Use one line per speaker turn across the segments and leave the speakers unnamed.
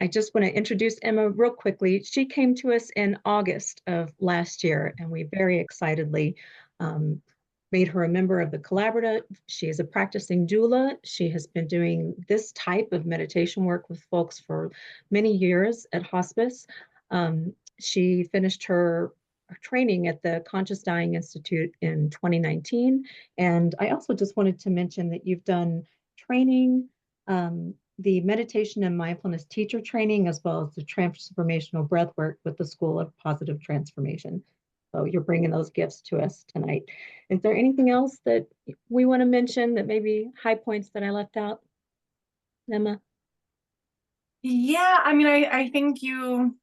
I just want to introduce Emma real quickly. She came to us in August of last year, and we very excitedly um, made her a member of the collaborative. She is a practicing doula. She has been doing this type of meditation work with folks for many years at hospice. She finished her training at the Conscious Dying Institute in 2019. And I also just wanted to mention that you've done training, the meditation and mindfulness teacher training, as well as the transformational breath work with the School of Positive Transformation. So you're bringing those gifts to us tonight. Is there anything else that we want to mention, that maybe high points that I left out, Emma?
Yeah, I mean, I think you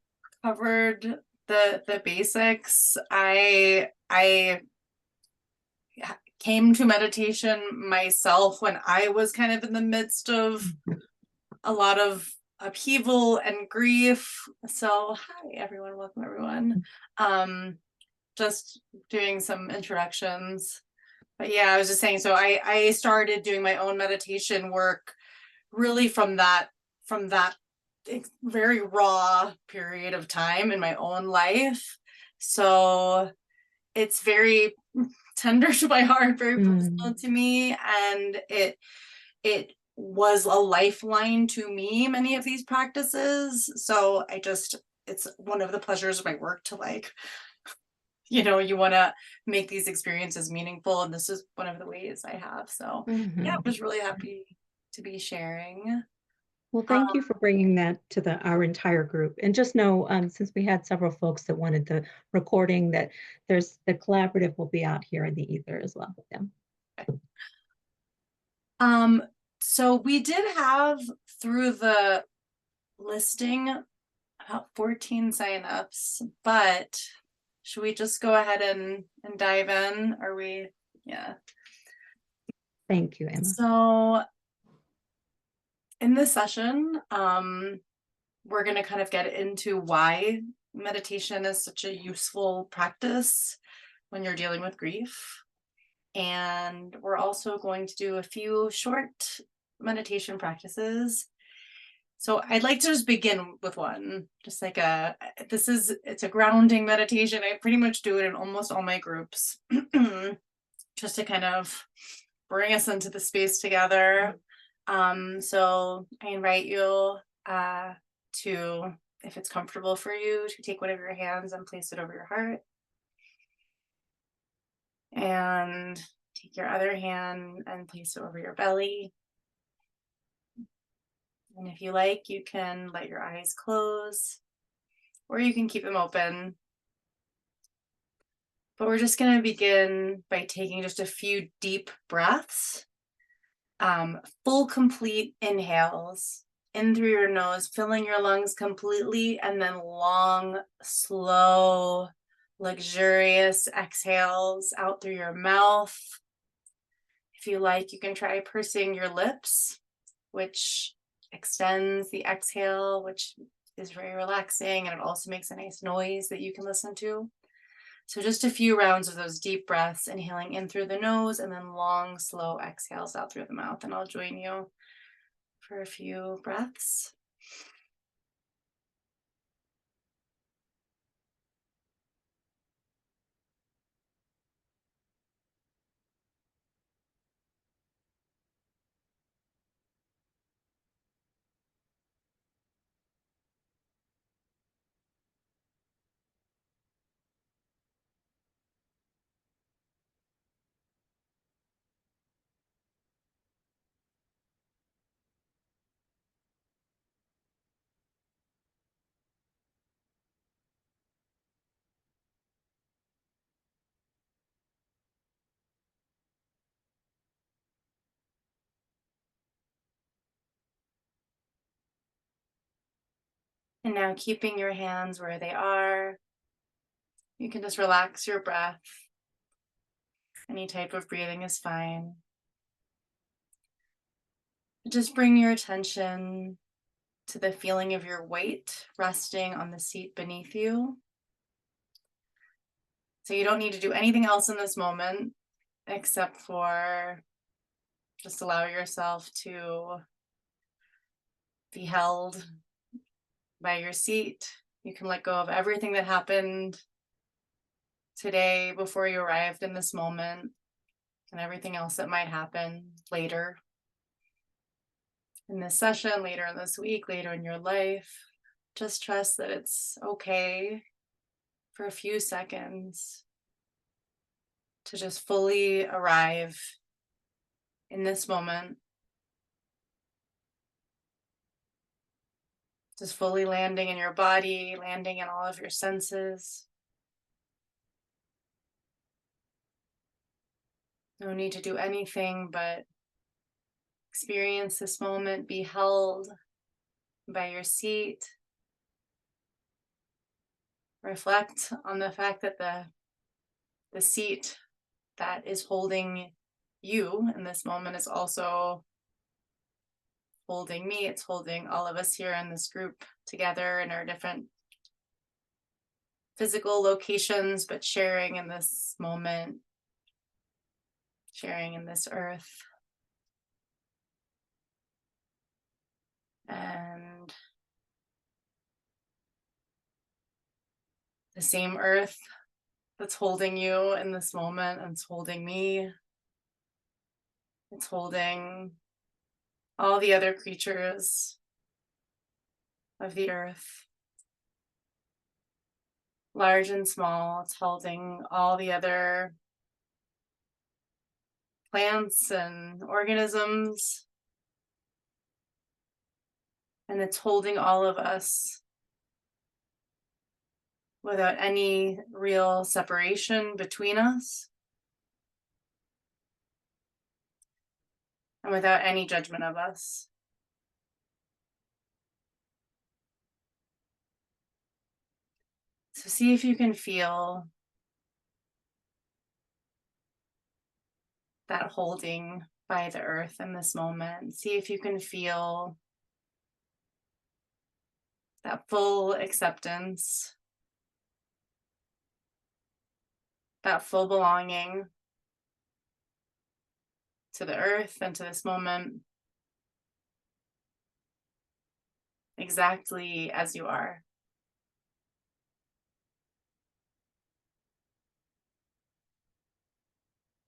covered the basics. I came to meditation myself when I was kind of in the midst of a lot of upheaval and grief. So hi everyone, welcome everyone. Just doing some introductions. But yeah, I was just saying, so I started doing my own meditation work really from that very raw period of time in my own life. So it's very tender to my heart, very personal to me, and it was a lifeline to me, many of these practices. So it's one of the pleasures of my work to you want to make these experiences meaningful, and this is one of the ways I have. So yeah, I was really happy to be sharing.
Well, thank you for bringing that to our entire group. And just know, since we had several folks that wanted the recording, that there's the collaborative will be out here in the ether as well. Yeah.
So we did have, through the listing, about 14 signups, but should we just go ahead and dive in? Yeah.
Thank you, Emma.
So in this session, we're going to kind of get into why meditation is such a useful practice when you're dealing with grief. And we're also going to do a few short meditation practices. So I'd like to just begin with one, just like it's a grounding meditation. I pretty much do it in almost all my groups, just to kind of bring us into the space together. So I invite you to, if it's comfortable for you, to take one of your hands and place it over your heart. And take your other hand and place it over your belly. And if you like, you can let your eyes close, or you can keep them open. But we're just going to begin by taking just a few deep breaths. Full, complete inhales in through your nose, filling your lungs completely, and then long, slow, luxurious exhales out through your mouth. If you like, you can try pursing your lips, which extends the exhale, which is very relaxing, and it also makes a nice noise that you can listen to. So just a few rounds of those deep breaths, inhaling in through the nose and then long, slow exhales out through the mouth. And I'll join you for a few breaths. And now, keeping your hands where they are, you can just relax your breath. Any type of breathing is fine. Just bring your attention to the feeling of your weight resting on the seat beneath you. So you don't need to do anything else in this moment except for just allow yourself to be held by your seat. You can let go of everything that happened today before you arrived in this moment and everything else that might happen later in this session, later in this week, later in your life. Just trust that it's okay for a few seconds to just fully arrive in this moment. Just fully landing in your body, landing in all of your senses. No need to do anything but experience this moment, be held by your seat. Reflect on the fact that the seat that is holding you in this moment is also holding me. It's holding all of us here in this group together in our different physical locations, but sharing in this moment, sharing in this earth. And the same earth that's holding you in this moment, and it's holding me. It's holding all the other creatures of the earth, large and small. It's holding all the other plants and organisms. And it's holding all of us without any real separation between us and without any judgment of us. So see if you can feel that holding by the earth in this moment. See if you can feel that full acceptance, that full belonging to the earth and to this moment, exactly as you are.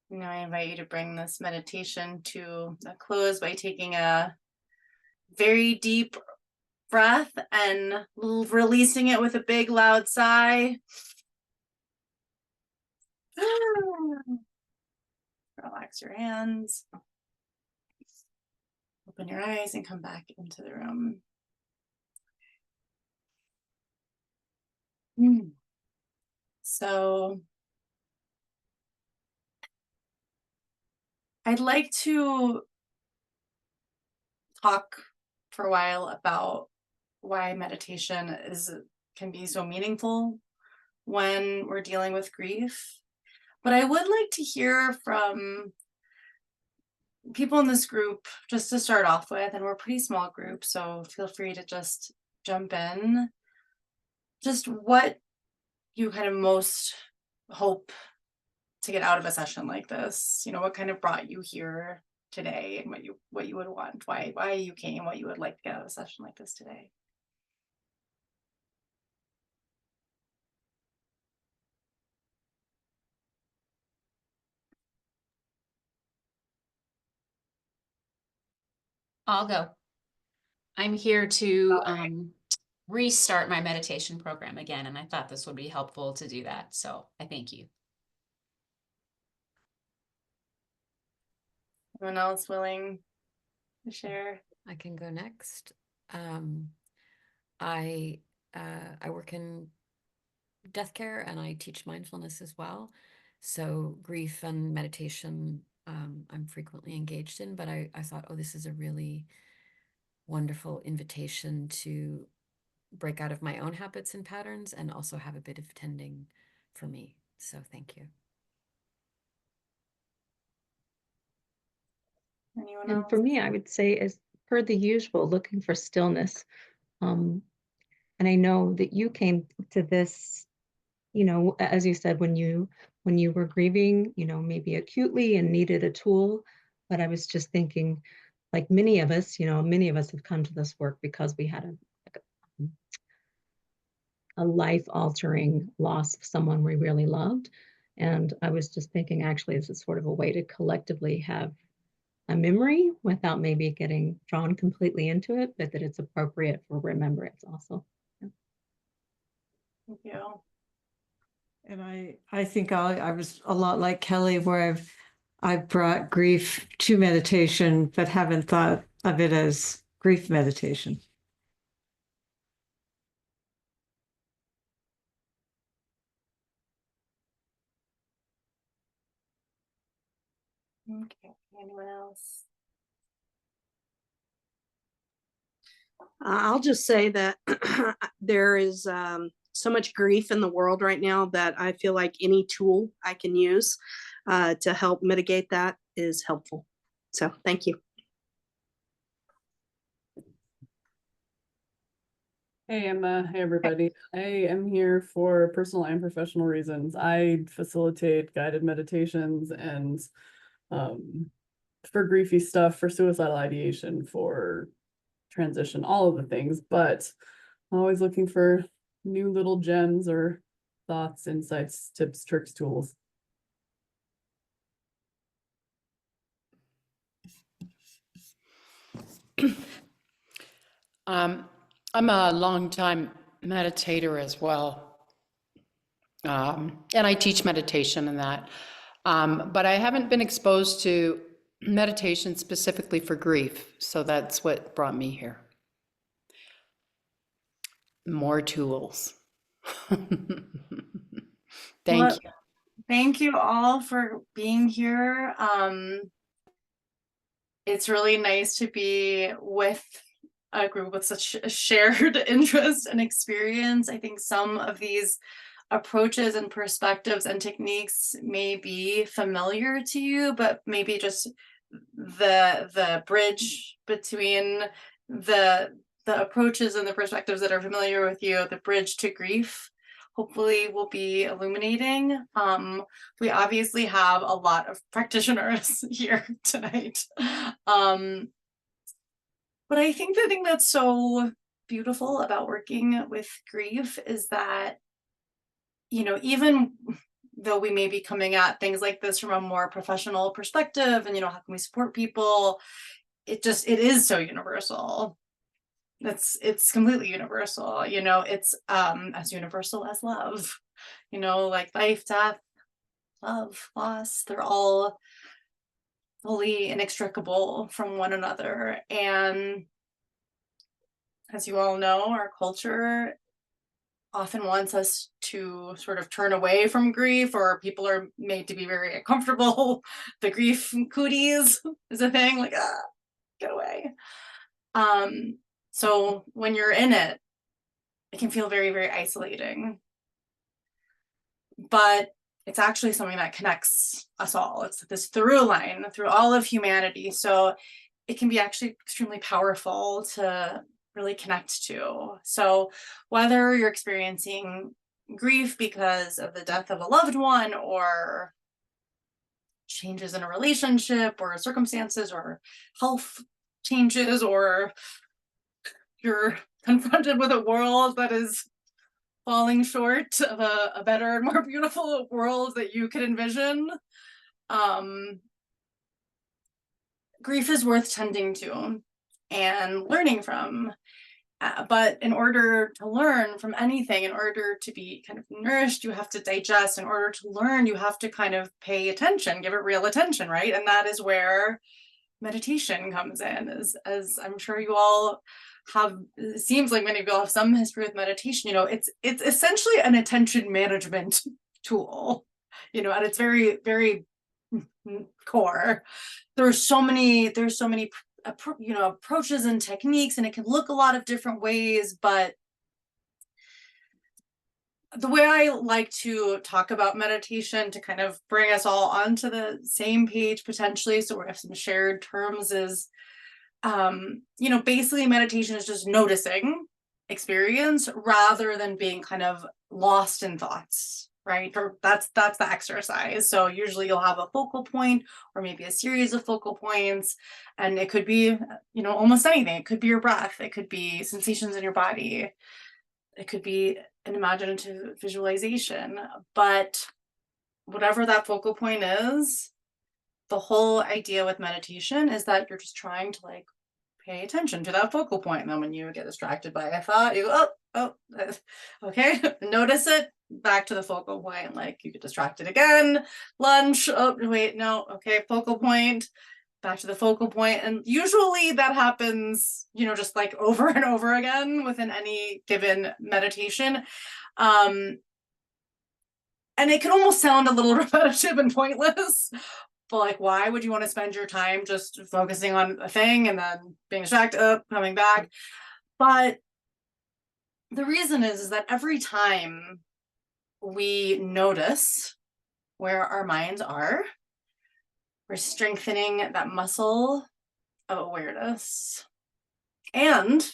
Now I invite you to bring this meditation to a close by taking a very deep breath and releasing it with a big loud sigh. Relax your hands. Open your eyes and come back into the room. So I'd like to talk for a while about why meditation can be so meaningful when we're dealing with grief. But I would like to hear from people in this group just to start off with, and we're a pretty small group, so feel free to just jump in. Just what you kind of most hope to get out of a session like this. What kind of brought you here today, and what you would want, why you came, what you would like to get out of a session like this today.
I'll go. I'm here to restart my meditation program again, and I thought this would be helpful to do that. So I thank you.
Anyone else willing to share?
I can go next. I work in death care and I teach mindfulness as well. So grief and meditation I'm frequently engaged in, but I thought, oh, this is a really wonderful invitation to break out of my own habits and patterns and also have a bit of tending for me. So thank you.
Anyone
And
else?
for me, I would say, as per the usual, looking for stillness. And I know that you came to this, as you said, when you were grieving, maybe acutely and needed a tool. But I was just thinking, like many of us have come to this work because we had a life-altering loss of someone we really loved. And I was just thinking, actually, this is sort of a way to collectively have a memory without maybe getting drawn completely into it, but that it's appropriate for remembrance also.
Thank you.
And I think I was a lot like Kelly, where I've brought grief to meditation, but haven't thought of it as grief meditation.
Okay, anyone else?
I'll just say that there is so much grief in the world right now that I feel like any tool I can use to help mitigate that is helpful. So thank you.
Hey Emma, hey everybody. I am here for personal and professional reasons. I facilitate guided meditations and for griefy stuff, for suicidal ideation, for transition, all of the things, but I'm always looking for new little gems or thoughts, insights, tips, tricks, tools.
I'm a longtime meditator as well. And I teach meditation and that. But I haven't been exposed to meditation specifically for grief. So that's what brought me here. More tools. Thank
Well,
you.
Thank you all for being here. It's really nice to be with a group with such a shared interest and experience. I think some of these approaches and perspectives and techniques may be familiar to you, but maybe just the bridge between the approaches and the perspectives that are familiar with you, the bridge to grief, hopefully will be illuminating. We obviously have a lot of practitioners here tonight. But I think the thing that's so beautiful about working with grief is that, you know, even though we may be coming at things like this from a more professional perspective and, you know, how can we support people? It is so universal. It's completely universal, you know, it's as universal as love, you know, like life, death, love, loss, they're all fully inextricable from one another. And as you all know, our culture often wants us to sort of turn away from grief, or people are made to be very uncomfortable. The grief cooties is a thing, like, get away. So when you're in it, it can feel very, very isolating. But it's actually something that connects us all. It's this through line through all of humanity. So it can be actually extremely powerful to really connect to. So whether you're experiencing grief because of the death of a loved one, or changes in a relationship, or circumstances, or health changes, or you're confronted with a world that is falling short of a better and more beautiful world that you could envision, grief is worth tending to and learning from. But in order to learn from anything, in order to be kind of nourished, you have to digest. In order to learn, you have to kind of pay attention, give it real attention, right? And that is where meditation comes in, as I'm sure you all have. It seems like many of you all have some history with meditation. You know, it's essentially an attention management tool, you know, at its very, very core. There's so many you know, approaches and techniques, and it can look a lot of different ways. But the way I like to talk about meditation, to kind of bring us all onto the same page potentially, so we have some shared terms, is you know, basically meditation is just noticing experience rather than being kind of lost in thoughts, right? Or that's the exercise. So usually you'll have a focal point, or maybe a series of focal points, and it could be, you know, almost anything. It could be your breath, it could be sensations in your body. it could be an imaginative visualization, but whatever that focal point is, the whole idea with meditation is that you're just trying to like pay attention to that focal point. And then when you get distracted by a thought, you go, okay, notice it, back to the focal point. Like you get distracted again, lunch, oh, wait, no, okay, focal point, back to the focal point. And usually that happens, you know, just like over and over again within any given meditation. And it can almost sound a little repetitive and pointless, but like, why would you want to spend your time just focusing on a thing and then being distracted, coming back? But the reason is that every time we notice where our minds are, we're strengthening that muscle of awareness. And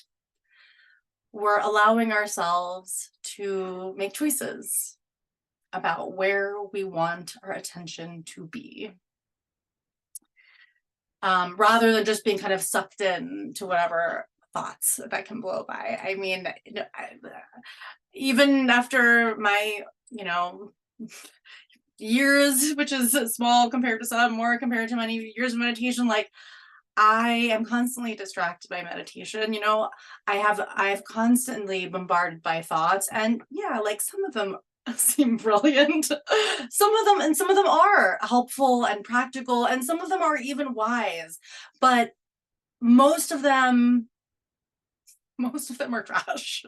we're allowing ourselves to make choices about where we want our attention to be. Rather than just being kind of sucked in to whatever thoughts that can blow by. I mean, even after my, you know, years, which is small compared to some, more compared to many years of meditation, like I am constantly distracted by meditation. You know, I've constantly bombarded by thoughts, and yeah, like some of them seem brilliant. Some of them are helpful and practical, and some of them are even wise, but most of them are trash.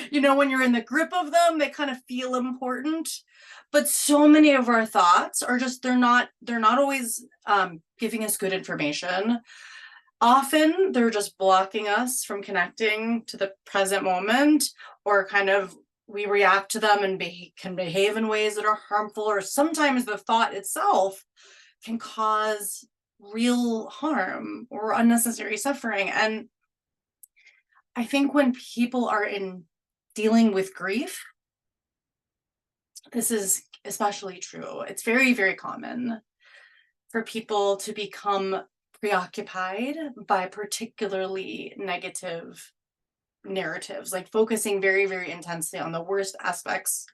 You know, when you're in the grip of them, they kind of feel important, but so many of our thoughts are just, they're not always giving us good information. Often they're just blocking us from connecting to the present moment, or kind of we react to them and can behave in ways that are harmful, or sometimes the thought itself can cause real harm or unnecessary suffering. And I think when people are dealing with grief, this is especially true. It's very, very common for people to become preoccupied by particularly negative narratives, like focusing very, very intensely on the worst aspects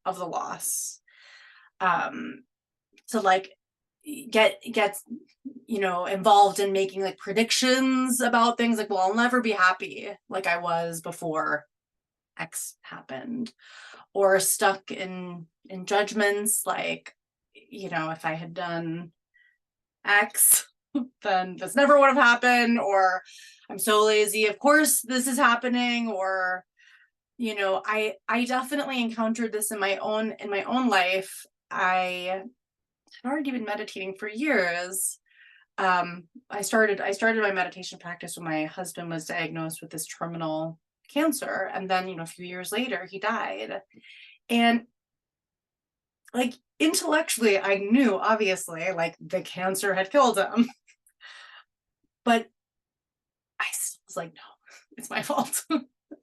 of the loss. To like get you know, involved in making like predictions about things, like, well, I'll never be happy like I was before X happened, or stuck in judgments like, you know, if I had done X, then this never would have happened, or I'm so lazy, of course this is happening. Or, you know, I definitely encountered this in my own life. I had already been meditating for years. I started my meditation practice when my husband was diagnosed with this terminal cancer, and then, you know, a few years later he died. And like intellectually I knew, obviously, like the cancer had killed him, but I was like, no, it's my fault.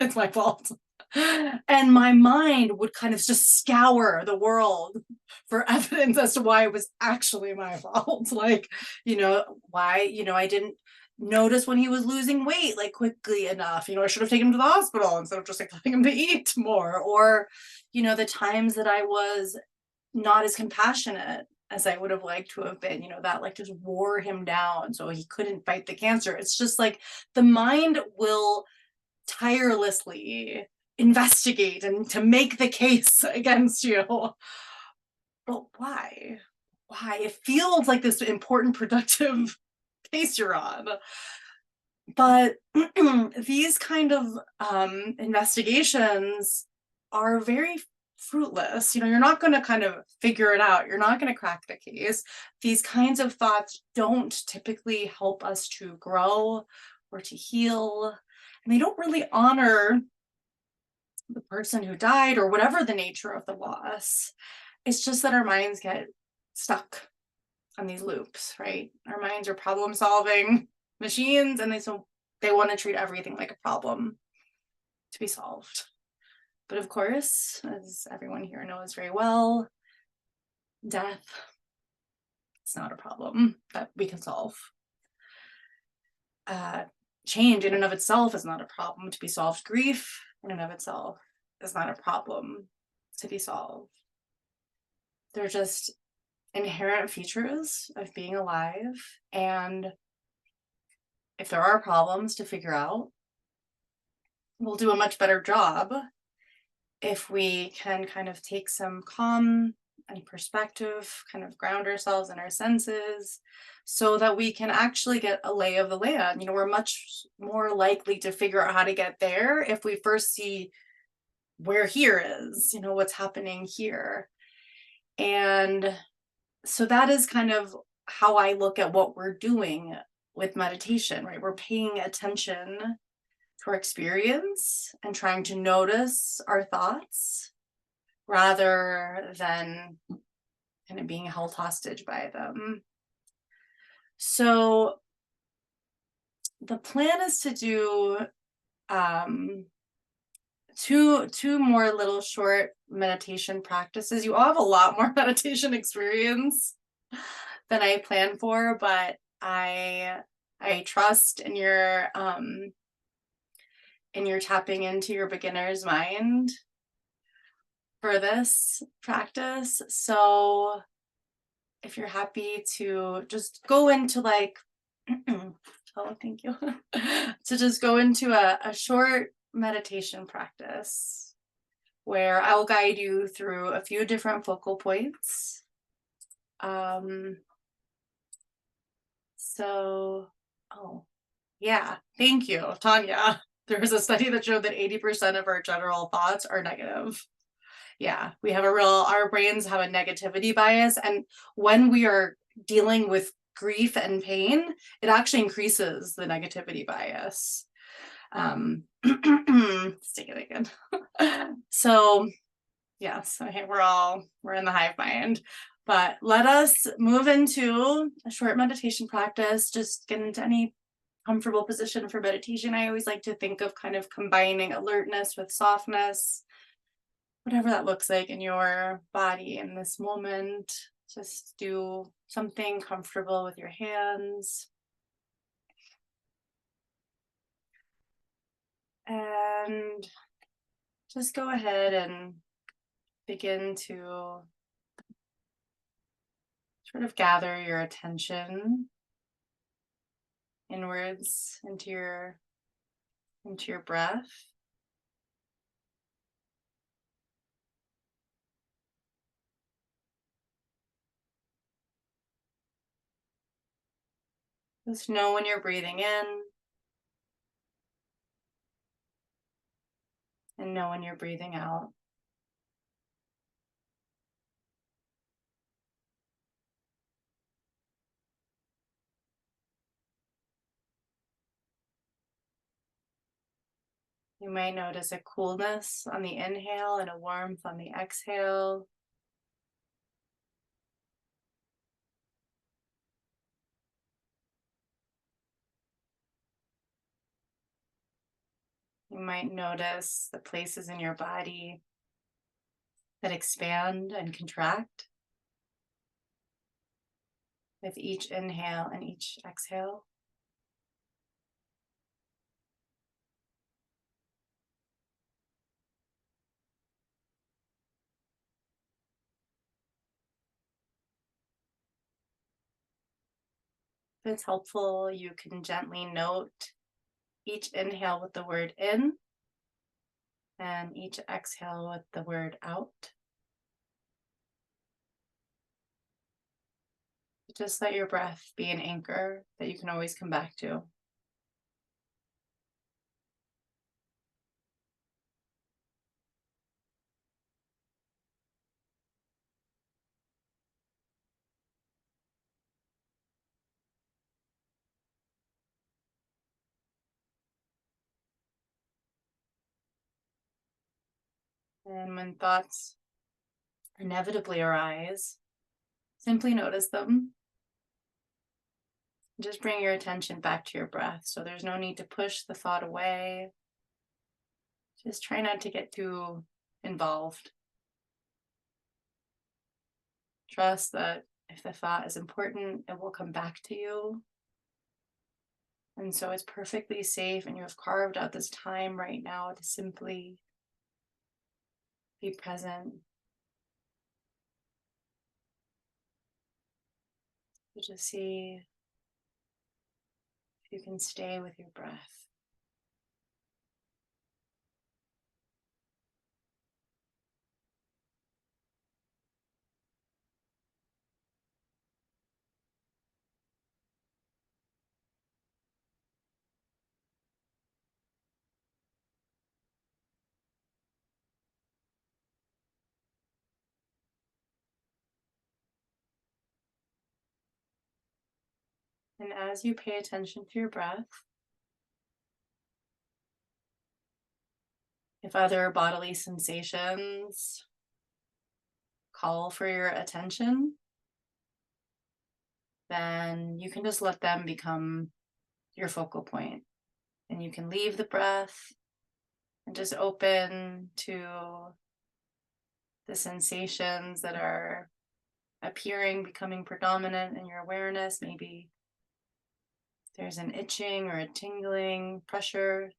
It's my fault. And my mind would kind of just scour the world for evidence as to why it was actually my fault. Like, you know, why, you know, I didn't notice when he was losing weight like quickly enough. You know, I should have taken him to the hospital instead of just like letting him to eat more. Or, you know, the times that I was not as compassionate as I would have liked to have been, you know, that like just wore him down so he couldn't fight the cancer. It's just like the mind will tirelessly investigate and to make the case against you. But why? It feels like this important, productive case you're on. But these kind of investigations are very fruitless. You know, you're not going to kind of figure it out. You're not going to crack the case. These kinds of thoughts don't typically help us to grow or to heal. And they don't really honor the person who died or whatever the nature of the loss. It's just that our minds get stuck on these loops, right? Our minds are problem solving machines, and they want to treat everything like a problem to be solved. But of course, as everyone here knows very well, death is not a problem that we can solve. Change in and of itself is not a problem to be solved. Grief in and of itself is not a problem to be solved. They're just inherent features of being alive. And if there are problems to figure out, we'll do a much better job if we can kind of take some calm and perspective, kind of ground ourselves in our senses, so that we can actually get a lay of the land. We're much more likely to figure out how to get there if we first see where here is, what's happening here. And so that is kind of how I look at what we're doing with meditation, right? We're paying attention to our experience and trying to notice our thoughts rather than kind of being held hostage by them. So the plan is to do two more little short meditation practices. You all have a lot more meditation experience than I planned for, but I trust in your tapping into your beginner's mind for this practice. So if you're happy to just go into oh, thank you. To just go into a short meditation practice where I will guide you through a few different focal points. Oh, yeah, thank you, Tanya. There was a study that showed that 80% of our general thoughts are negative. Yeah, our brains have a negativity bias. And when we are dealing with grief and pain, it actually increases the negativity bias. Let's take it again. So yes, okay, we're in the hive mind, but let us move into a short meditation practice. Just get into any comfortable position for meditation. I always like to think of kind of combining alertness with softness, whatever that looks like in your body in this moment. Just do something comfortable with your hands. And just go ahead and begin to sort of gather your attention inwards into your breath. Just know when you're breathing in and know when you're breathing out. You might notice a coolness on the inhale and a warmth on the exhale. You might notice the places in your body that expand and contract with each inhale and each exhale. If it's helpful, you can gently note each inhale with the word in and each exhale with the word out. Just let your breath be an anchor that you can always come back to. And when thoughts inevitably arise, simply notice them. Just bring your attention back to your breath. So there's no need to push the thought away. Just try not to get too involved. Trust that if the thought is important, it will come back to you. And so it's perfectly safe, and you have carved out this time right now to simply Be present. So just see if you can stay with your breath. And as you pay attention to your breath, if other bodily sensations call for your attention, then you can just let them become your focal point. And you can leave the breath and just open to the sensations that are appearing, becoming predominant in your awareness. Maybe there's an itching or a tingling, pressure,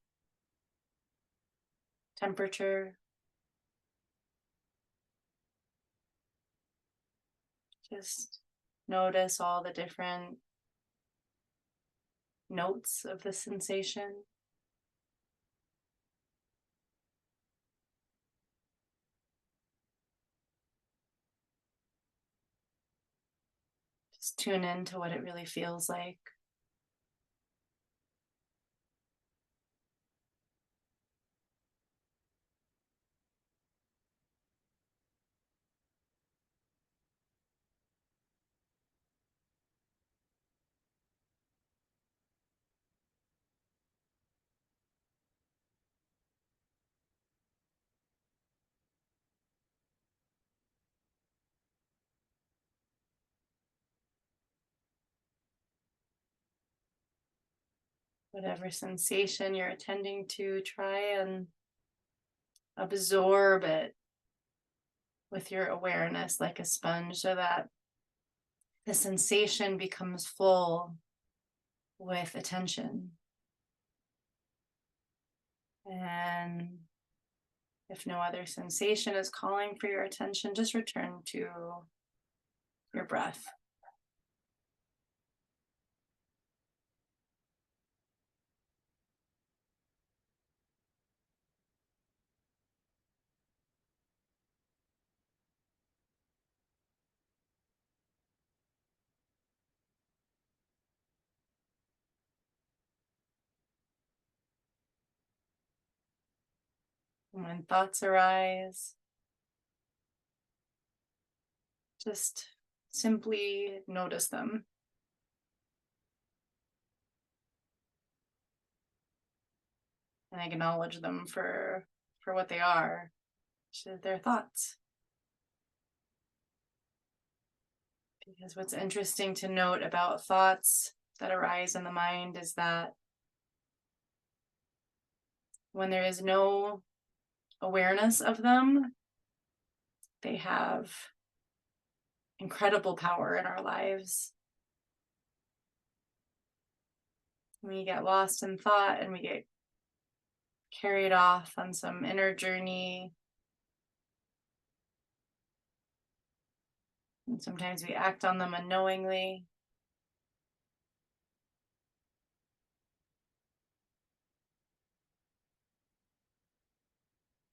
temperature. Just notice all the different notes of the sensation. Just tune in to what it really feels like. Whatever sensation you're attending to, try and absorb it with your awareness like a sponge so that the sensation becomes full with attention. And if no other sensation is calling for your attention, just return to your breath. And when thoughts arise, just simply notice them. And acknowledge them for what they are, which is their thoughts. Because what's interesting to note about thoughts that arise in the mind is that when there is no awareness of them, they have incredible power in our lives. We get lost in thought and we get carried off on some inner journey. And sometimes we act on them unknowingly.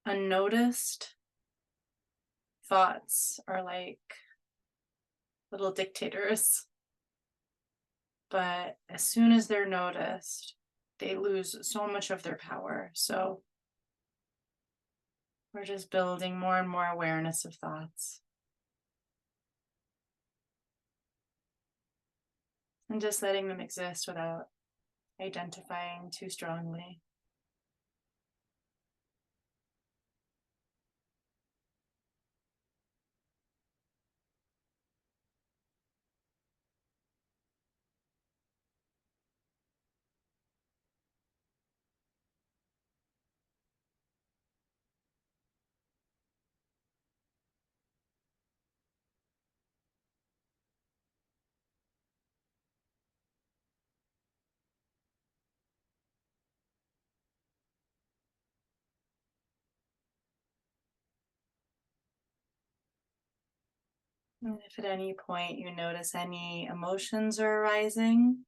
Unnoticed thoughts are like little dictators. But as soon as they're noticed, they lose so much of their power. So we're just building more and more awareness of thoughts. And just letting them exist without identifying too strongly. And if at any point you notice any emotions are arising,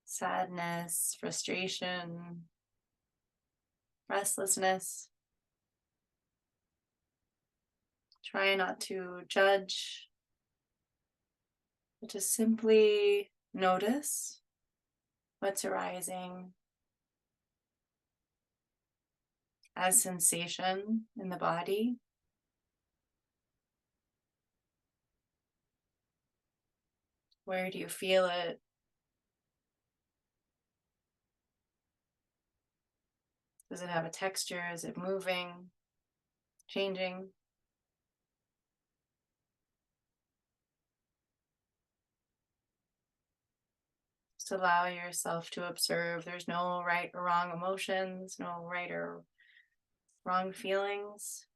sadness, frustration, restlessness, try not to judge, but just simply notice what's arising as sensation in the body. Where do you feel it? Does it have a texture? Is it moving, changing? Just allow yourself to observe. There's no right or wrong emotions, no right or wrong feelings.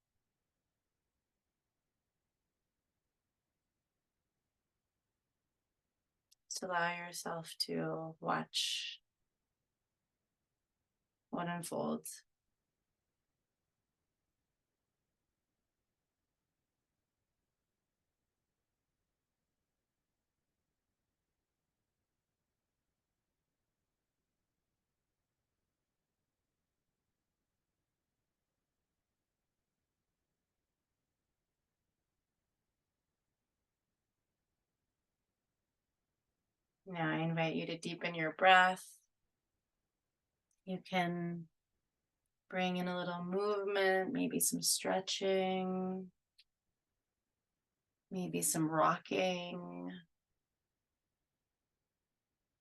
Just allow yourself to watch what unfolds. Now I invite you to deepen your breath. You can bring in a little movement, maybe some stretching, maybe some rocking,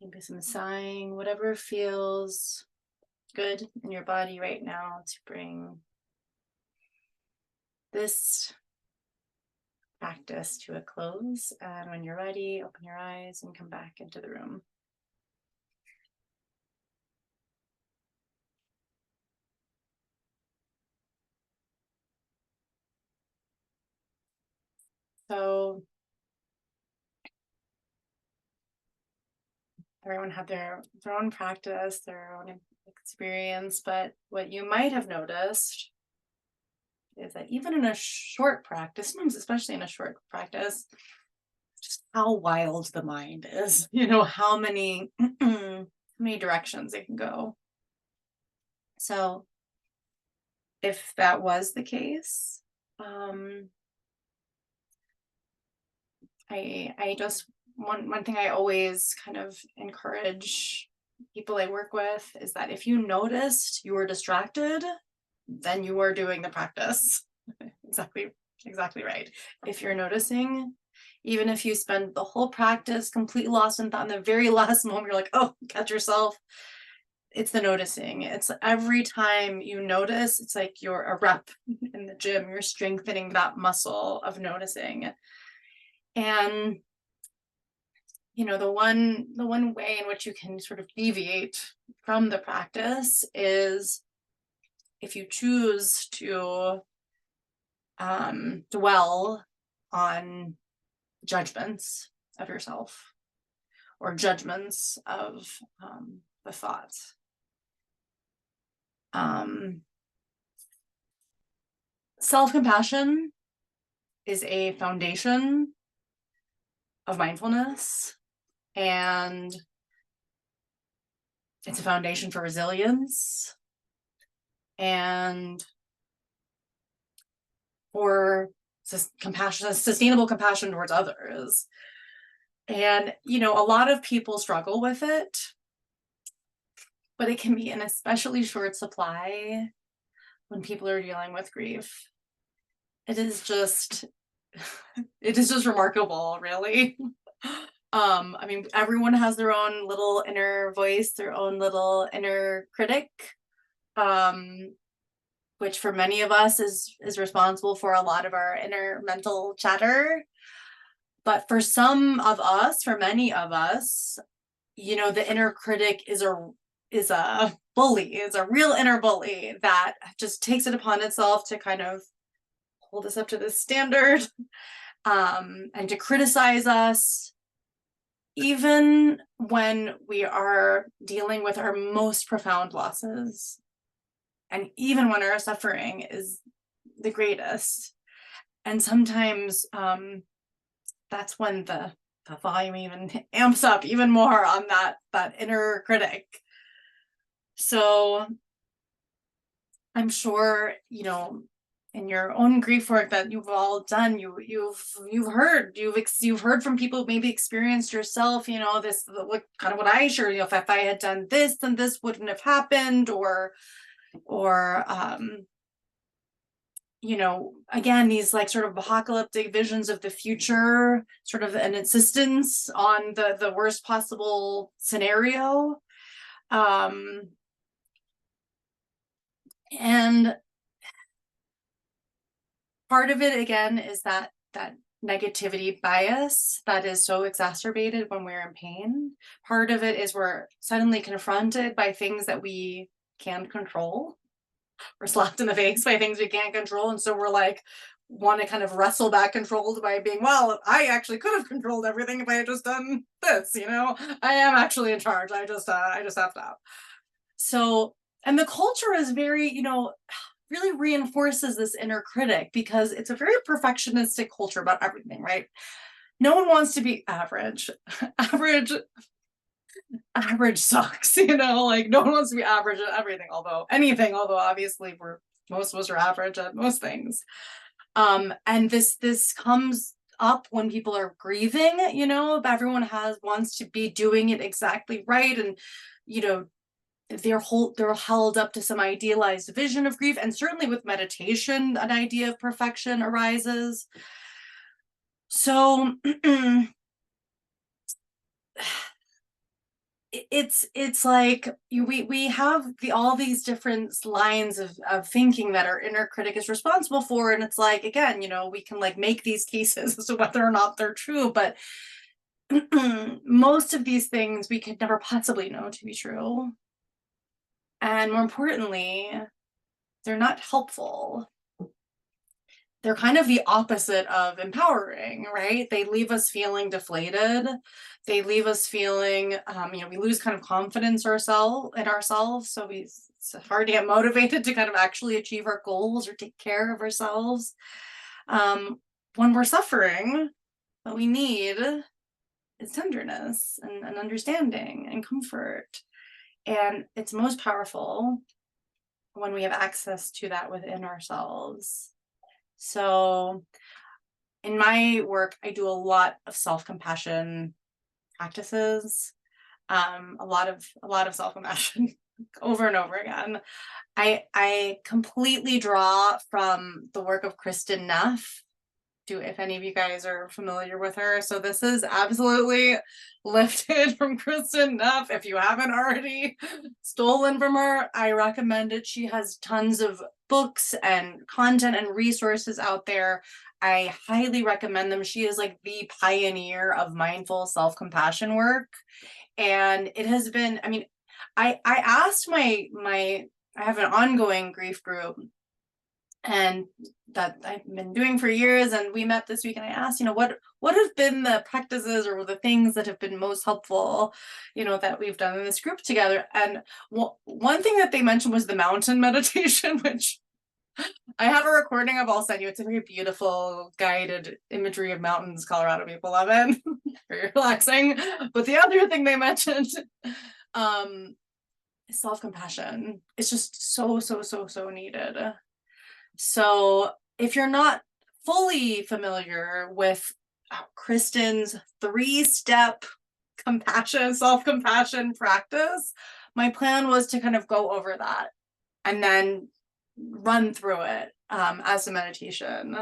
maybe some sighing, whatever feels good in your body right now to bring this practice to a close. And when you're ready, open your eyes and come back into the room. So everyone had their own practice, their own experience, but what you might have noticed is that even in a short practice, sometimes especially in a short practice, just how wild the mind is, how many many directions it can go. So if that was the case, I just one thing I always kind of encourage people I work with is that if you noticed you were distracted, then you were doing the practice. Exactly right. If you're noticing, even if you spend the whole practice completely lost in thought, in the very last moment, you're like, oh, catch yourself. It's the noticing. It's every time you notice, it's like you're a rep in the gym, you're strengthening that muscle of noticing. And the one way in which you can sort of deviate from the practice is if you choose to dwell on judgments of yourself or judgments of the thoughts. Self-compassion is a foundation of mindfulness, and it's a foundation for resilience and for compassion, sustainable compassion towards others. And a lot of people struggle with it, but it can be an especially short supply when people are dealing with grief. It is just remarkable, really. I mean, everyone has their own little inner voice, their own little inner critic, which for many of us is responsible for a lot of our inner mental chatter. But for some of us, for many of us, the inner critic is a bully, is a real inner bully that just takes it upon itself to kind of hold us up to this standard, and to criticize us, even when we are dealing with our most profound losses, and even when our suffering is the greatest. And sometimes that's when the volume even amps up even more on that inner critic. So I'm sure, you know, in your own grief work that you've all done, you've heard from people who maybe experienced yourself, you know, this what kind of what I shared, you know, if I had done this, then this wouldn't have happened, or you know, again, these like sort of apocalyptic visions of the future, sort of an insistence on the worst possible scenario. And part of it again is that negativity bias that is so exacerbated when we're in pain. Part of it is we're suddenly confronted by things that we can't control. We're slapped in the face by things we can't control, and so we're like want to kind of wrestle back control by being, well, I actually could have controlled everything if I had just done this, you know, I am actually in charge, I just have to. So, and the culture is very, you know, really reinforces this inner critic because it's a very perfectionistic culture about everything, right? No one wants to be average. Average sucks, you know, like no one wants to be average at everything, although obviously most of us are average at most things. And this comes up when people are grieving, you know, if everyone wants to be doing it exactly right, and you know, they're held up to some idealized vision of grief, and certainly with meditation an idea of perfection arises. So it's like we have all these different lines of thinking that our inner critic is responsible for, and it's like, again, you know, we can like make these cases as to whether or not they're true, but most of these things we could never possibly know to be true. And more importantly, they're not helpful. They're kind of the opposite of empowering, right? They leave us feeling deflated. They leave us feeling, you know, we lose kind of confidence in ourselves. So it's hard to get motivated to kind of actually achieve our goals or take care of ourselves. When we're suffering, what we need is tenderness and understanding and comfort. And it's most powerful when we have access to that within ourselves. So in my work, I do a lot of self-compassion practices, a lot of self-compassion over and over again. I completely draw from the work of Kristin Neff. If any of you guys are familiar with her. So this is absolutely lifted from Kristin Neff. If you haven't already stolen from her, I recommend it. She has tons of books and content and resources out there. I highly recommend them. She is like the pioneer of mindful self-compassion work. And it has been, I mean, I asked I have an ongoing grief group and that I've been doing for years, and we met this week, and I asked, you know, what have been the practices or the things that have been most helpful, you know, that we've done in this group together. And one thing that they mentioned was the mountain meditation, which I have a recording of. I'll send you. It's a very beautiful guided imagery of mountains. Colorado people love it. Very relaxing. But the other thing they mentioned, self-compassion. It's just so needed. So if you're not fully familiar with Kristin's 3-step self-compassion practice, my plan was to kind of go over that and then run through it as a meditation.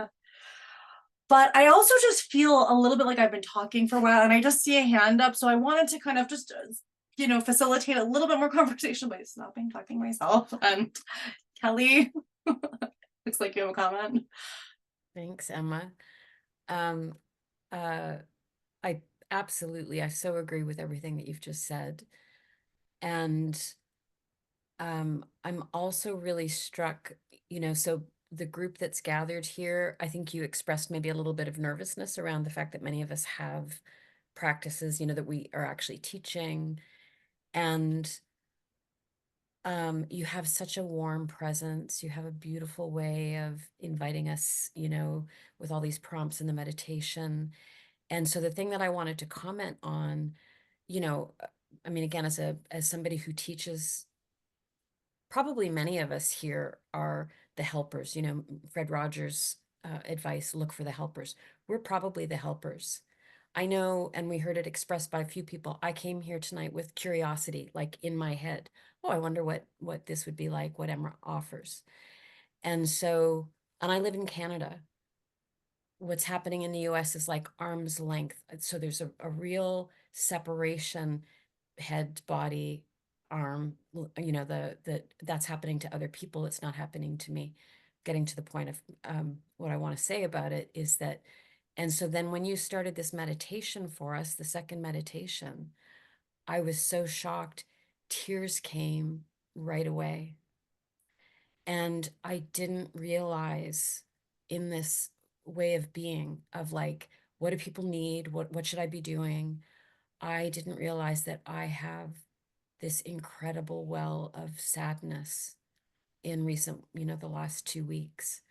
But I also just feel a little bit like I've been talking for a while, and I just see a hand up. So I wanted to kind of just, you know, facilitate a little bit more conversation by stopping talking myself. And Kelly, looks like you have a comment.
Thanks, Emma. I so agree with everything that you've just said. And I'm also really struck, you know, so the group that's gathered here, I think you expressed maybe a little bit of nervousness around the fact that many of us have practices, you know, that we are actually teaching. And You have such a warm presence. You have a beautiful way of inviting us, with all these prompts in the meditation. And so the thing that I wanted to comment on, I mean, again, as somebody who teaches, probably many of us here are the helpers. Fred Rogers' advice: look for the helpers. We're probably the helpers. I know, and we heard it expressed by a few people. I came here tonight with curiosity, like in my head. Oh, I wonder what this would be like, what Emma offers. And I live in Canada. What's happening in the US is like arm's length. So there's a real separation, head, body, arm, that's happening to other people. It's not happening to me. Getting to the point of what I want to say about it is that, and so then when you started this meditation for us, the second meditation, I was so shocked. Tears came right away. And I didn't realize in this way of being of like, what do people need? What should I be doing? I didn't realize that I have this incredible well of sadness in recent, the last 2 weeks.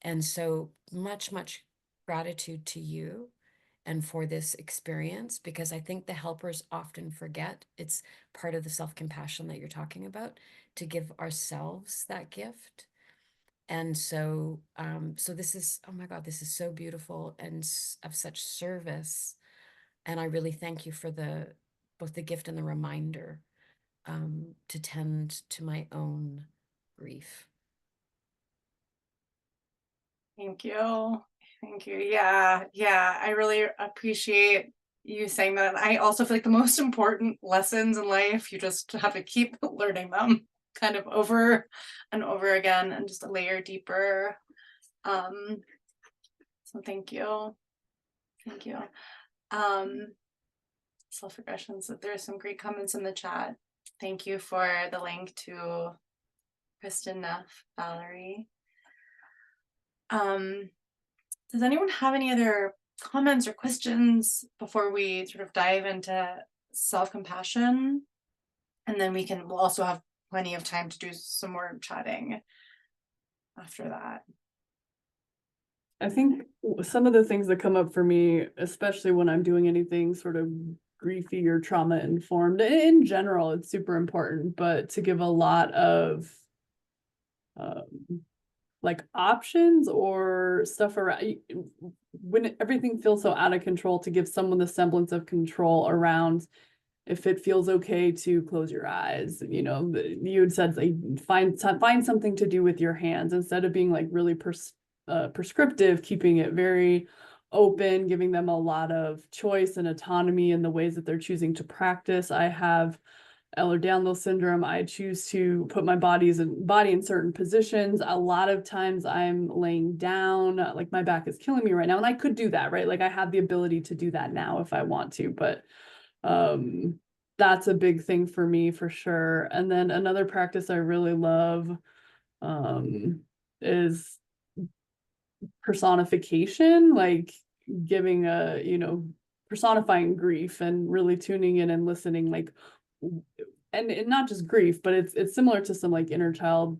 And so much, much gratitude to you and for this experience, because I think the helpers often forget it's part of the self-compassion that you're talking about, to give ourselves that gift. And so, so this is, oh my God, this is so beautiful and of such service. And I really thank you for both the gift and the reminder to tend to my own grief.
Thank you. Thank you. Yeah. Yeah. I really appreciate you saying that. I also feel like the most important lessons in life, you just have to keep learning them kind of over and over again and just a layer deeper. So thank you. Thank you. Self-regressions, there's some great comments in the chat. Thank you for the link to Kristen Neff, Valerie. Does anyone have any other comments or questions before we sort of dive into self-compassion? And then we'll also have plenty of time to do some more chatting after that.
I think some of the things that come up for me, especially when I'm doing anything sort of griefy or trauma informed, in general, it's super important, but to give a lot of like options or stuff around when everything feels so out of control, to give someone the semblance of control around if it feels okay to close your eyes. You had said like find something to do with your hands instead of being like really prescriptive, keeping it very open, giving them a lot of choice and autonomy in the ways that they're choosing to practice. I have Ehlers-Danlos syndrome. I choose to put my body in certain positions. A lot of times I'm laying down, like my back is killing me right now. And I could do that, right? Like I have the ability to do that now if I want to, but that's a big thing for me for sure. And then another practice I really love is personification, like giving personifying grief and really tuning in and listening, like, and not just grief, but it's similar to some like inner child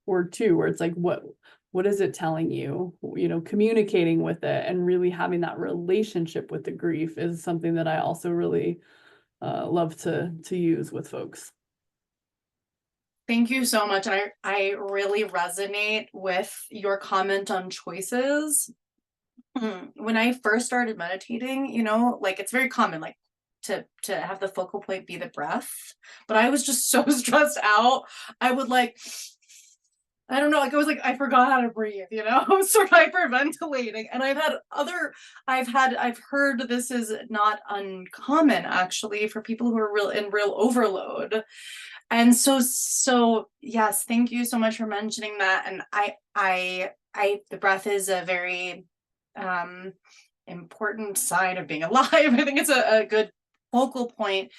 work too, where it's like what is it telling you, communicating with it and really having that relationship with the grief is something that I also really love to use with folks.
Thank you so much. I really resonate with your comment on choices. When I first started meditating, like it's very common, like to have the focal point be the breath, but I was just so stressed out. I would like, I don't know, like it was like I forgot how to breathe, I was sort of hyperventilating. And I've heard this is not uncommon actually for people who are in real overload. And so yes, thank you so much for mentioning that. And the breath is a very important side of being alive. I think it's a good focal point,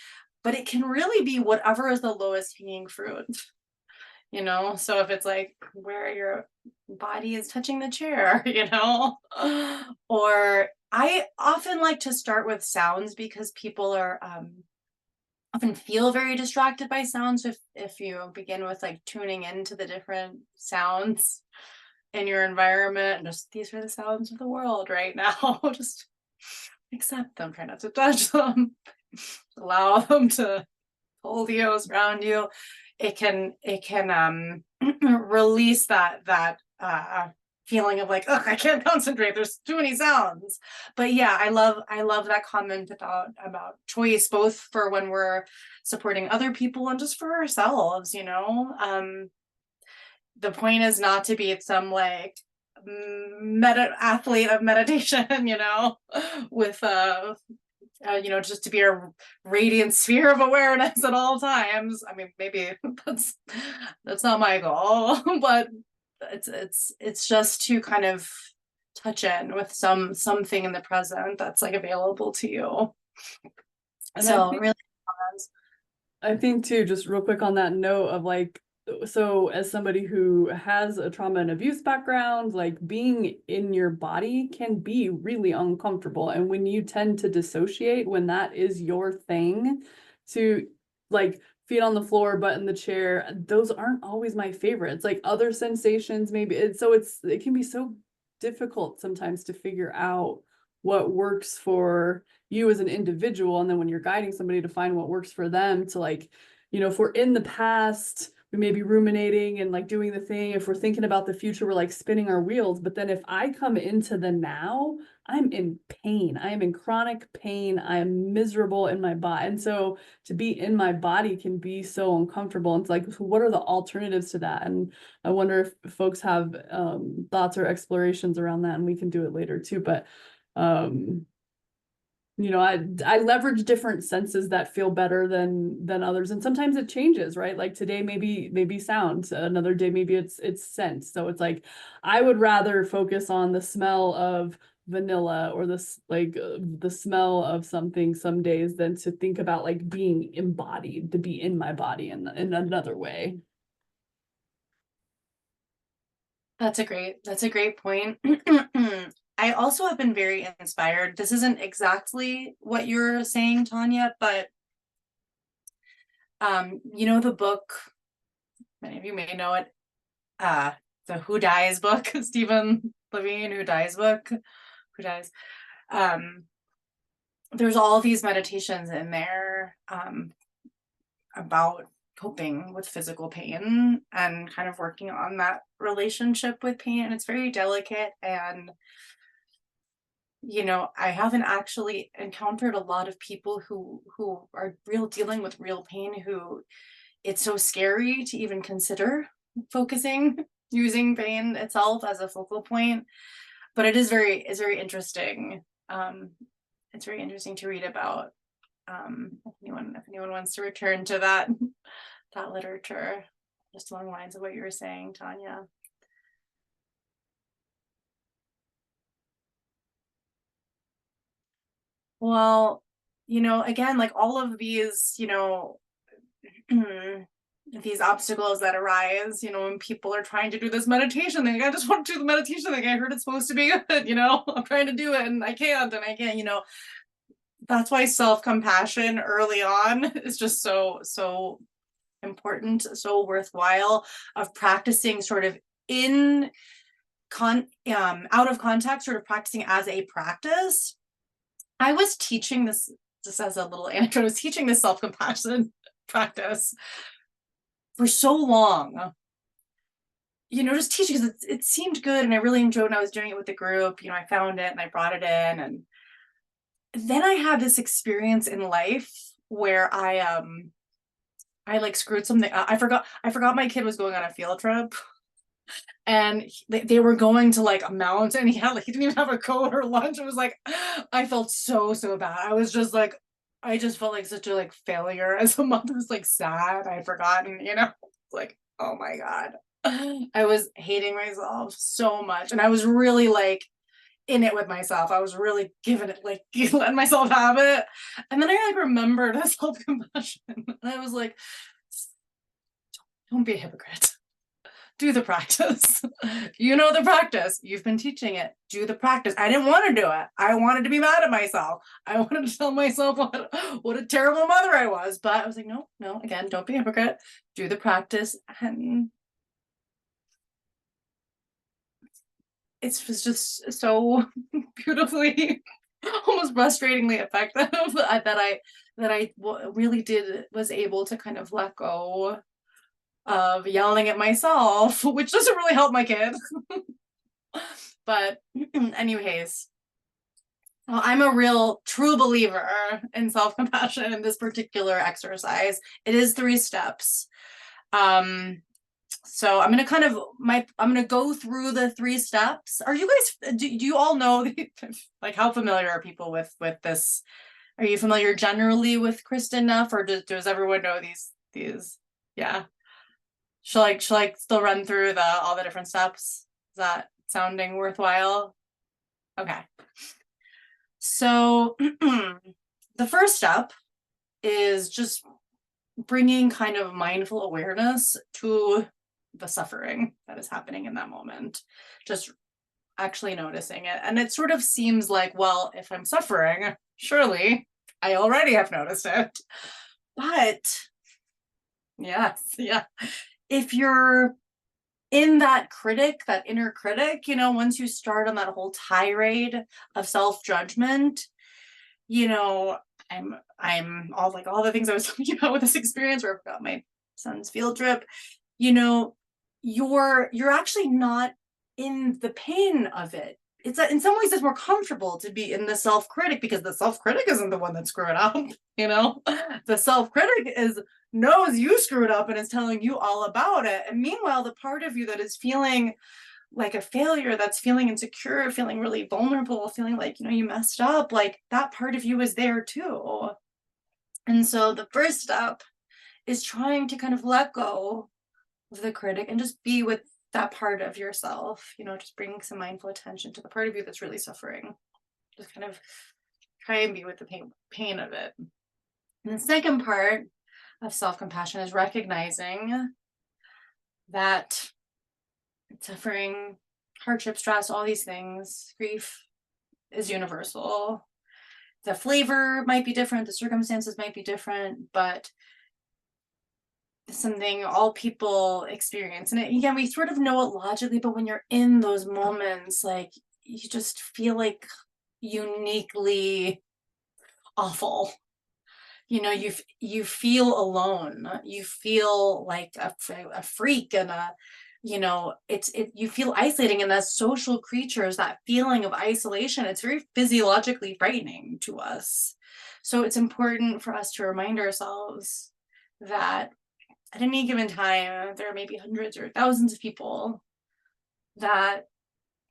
but it can really be whatever is the lowest hanging fruit, so if it's like where your body is touching the chair, or I often like to start with sounds because people are often feel very distracted by sounds if you begin with like tuning into the different sounds in your environment, and just these are the sounds of the world right now. Just accept them, try not to judge them, allow them to hold you around you. It can release that feeling of like, oh, I can't concentrate, there's too many sounds. But yeah, I love that comment about choice, both for when we're supporting other people and just for ourselves, you know. The point is not to be some like athlete of meditation, you know, with you know, just to be a radiant sphere of awareness at all times. I mean, maybe that's not my goal, but it's just to kind of touch in with something in the present that's like available to you.
And
So
think-
really,
I think too, just real quick on that note of like, so as somebody who has a trauma and abuse background, like being in your body can be really uncomfortable. And when you tend to dissociate, when that is your thing, to like feet on the floor, butt in the chair, those aren't always my favorites. Like other sensations, maybe it can be so difficult sometimes to figure out what works for you as an individual. And then when you're guiding somebody to find what works for them, to like, you know, if we're in the past, we may be ruminating and like doing the thing. If we're thinking about the future, we're like spinning our wheels. But then if I come into the now, I'm in pain. I am in chronic pain. I am miserable in my body. And so to be in my body can be so uncomfortable. And it's like, what are the alternatives to that? And I wonder if folks have thoughts or explorations around that, and we can do it later too. But you know, I leverage different senses that feel better than others, and sometimes it changes, right? Like today maybe sound, another day maybe it's scent. So it's like I would rather focus on the smell of vanilla or this like the smell of something some days than to think about like being embodied, to be in my body in another way.
that's a great point. I also have been very inspired. This isn't exactly what you're saying, Tanya, but you know the book, many of you may know it, the Who Dies book, Stephen Levine, Who Dies book, Who Dies. There's all these meditations in there about coping with physical pain and kind of working on that relationship with pain. And it's very delicate, and you know, I haven't actually encountered a lot of people who are dealing with real pain, who it's so scary to even consider using pain itself as a focal point. But it's very interesting. It's very interesting to read about. If anyone wants to return to that literature, just along the lines of what you were saying, Tanya. Well, you know, again, like all of these, you know, these obstacles that arise, you know, when people are trying to do this meditation thing, I just want to do the meditation thing. I heard it's supposed to be good, you know, I'm trying to do it and I can't, you know. That's why self-compassion early on is just so important, so worthwhile, of practicing sort of out of context, sort of practicing as a practice. I was teaching this, just as a little anecdote, I was teaching this self-compassion practice for so long, you know, just teaching because it seemed good and I really enjoyed when I was doing it with the group. You know, I found it and I brought it in, and then I had this experience in life where I like screwed something up. I forgot my kid was going on a field trip. And they were going to like a mountain. He didn't even have a coat or lunch. It was like, I felt so bad. I was just like, I just felt like such a like failure as a mother. It was like sad. I'd forgotten, you know, like, oh my God. I was hating myself so much. And I was really like in it with myself. I was really giving it, like letting myself have it. And then I like remembered this self-compassion. And I was like, don't be a hypocrite. do the practice. You know the practice. You've been teaching it. Do the practice. I didn't want to do it. I wanted to be mad at myself. I wanted to tell myself what a terrible mother I was. But I was like, no, no, again, don't be a hypocrite. Do the practice. And it was just so beautifully, almost frustratingly effective that I really was able to kind of let go of yelling at myself, which doesn't really help my kid. But anyways, well, I'm a real true believer in self-compassion in this particular exercise. It is 3 steps. So I'm gonna go through the 3 steps. Are you guys, do you all know, like, how familiar are people with this? Are you familiar generally with Kristen enough, or does everyone know these? Yeah. Shall I still run through all the different steps? Is that sounding worthwhile? Okay. So the first step is just bringing kind of mindful awareness to the suffering that is happening in that moment. Just actually noticing it. And it sort of seems like, well, if I'm suffering, surely I already have noticed it. But yes, yeah. If you're in that inner critic, once you start on that whole tirade of self-judgment, I'm all the things I was talking about with this experience, where I've got my son's field trip, you're actually not in the pain of it. It's in some ways it's more comfortable to be in the self-critic, because the self-critic isn't the one that screwed up. The self-critic knows you screwed up and is telling you all about it. And meanwhile, the part of you that is feeling like a failure, that's feeling insecure, feeling really vulnerable, feeling like, you messed up, like, that part of you is there too. And so the first step is trying to kind of let go of the critic and just be with that part of yourself, just bringing some mindful attention to the part of you that's really suffering. Just kind of try and be with the pain of it. And the second part of self-compassion is recognizing that suffering, hardship, stress, all these things, grief is universal. The flavor might be different, the circumstances might be different, but it's something all people experience. And again, we sort of know it logically, but when you're in those moments, like, you just feel like uniquely awful. You feel alone. You feel like a freak, and you feel isolating, and as social creatures, that feeling of isolation, it's very physiologically frightening to us. So it's important for us to remind ourselves that at any given time, there may be hundreds or thousands of people that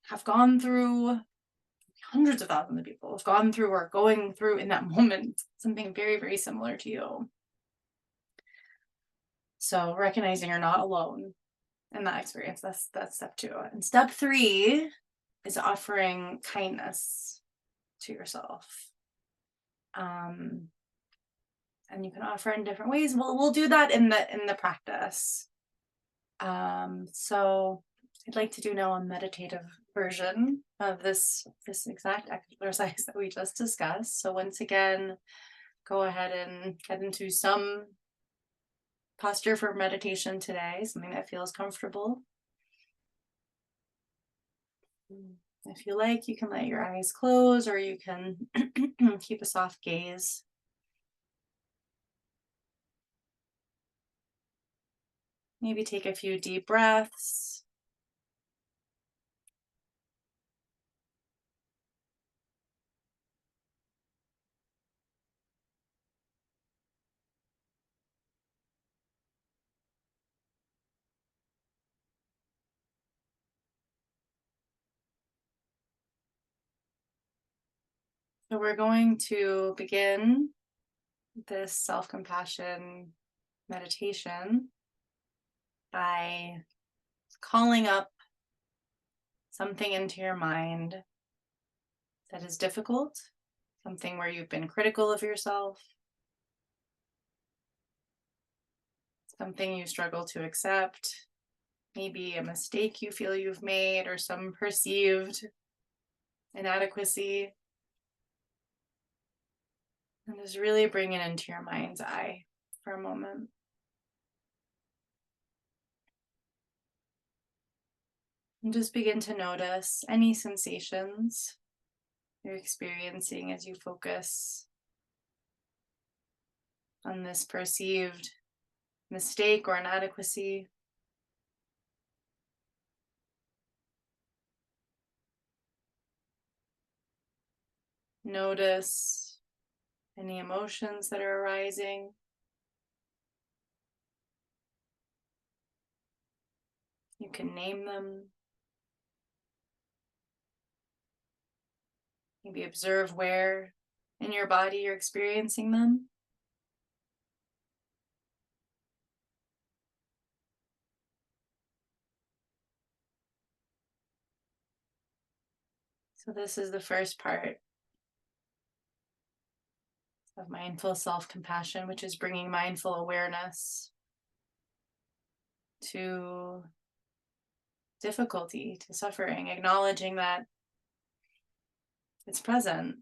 have gone through, hundreds of thousands of people have gone through or going through in that moment something very, very similar to you. So recognizing you're not alone in that experience, that's step 2. And step 3 is offering kindness to yourself. And you can offer in different ways. We'll do that in the practice. So I'd like to do now a meditative version of this exact exercise that we just discussed. So once again, go ahead and get into some posture for meditation today, something that feels comfortable. If you like, you can let your eyes close, or you can keep a soft gaze. Maybe take a few deep breaths. So we're going to begin this self-compassion meditation by calling up something into your mind that is difficult, something where you've been critical of yourself, something you struggle to accept, maybe a mistake you feel you've made or some perceived inadequacy. And just really bring it into your mind's eye for a moment. And just begin to notice any sensations you're experiencing as you focus on this perceived mistake or inadequacy. Notice any emotions that are arising. You can name them. Maybe observe where in your body you're experiencing them. So this is the first part of mindful self-compassion, which is bringing mindful awareness to difficulty, to suffering, acknowledging that it's present,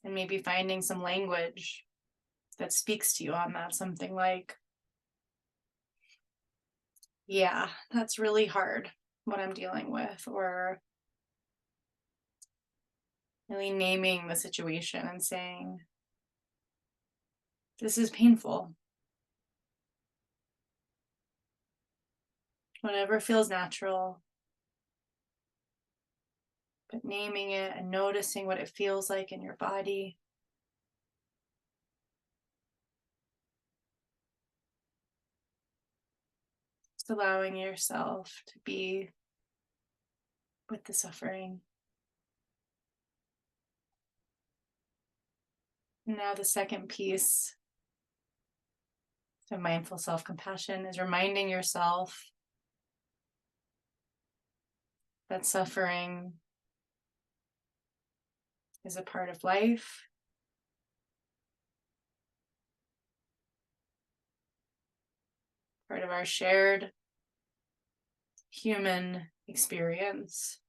and maybe finding some language that speaks to you on that. Something like, yeah, that's really hard, what I'm dealing with, or really naming the situation and saying, this is painful. Whatever feels natural, but naming it and noticing what it feels like in your body. Just allowing yourself to be with the suffering. Now the second piece of mindful self-compassion is reminding yourself that suffering is a part of life. Part of our shared human experience.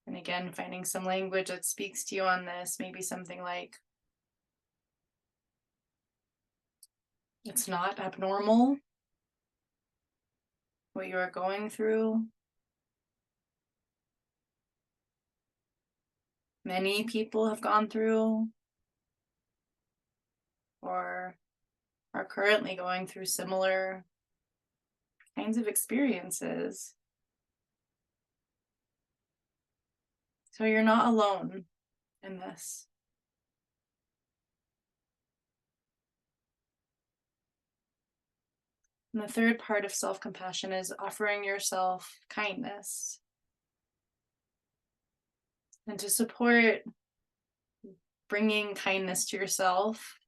And again, finding some language that speaks to you on this, maybe something like, it's not abnormal what you are going through. Many people have gone through or are currently going through similar kinds of experiences. So you're not alone in this. And the third part of self-compassion is offering yourself kindness. And to support bringing kindness to yourself,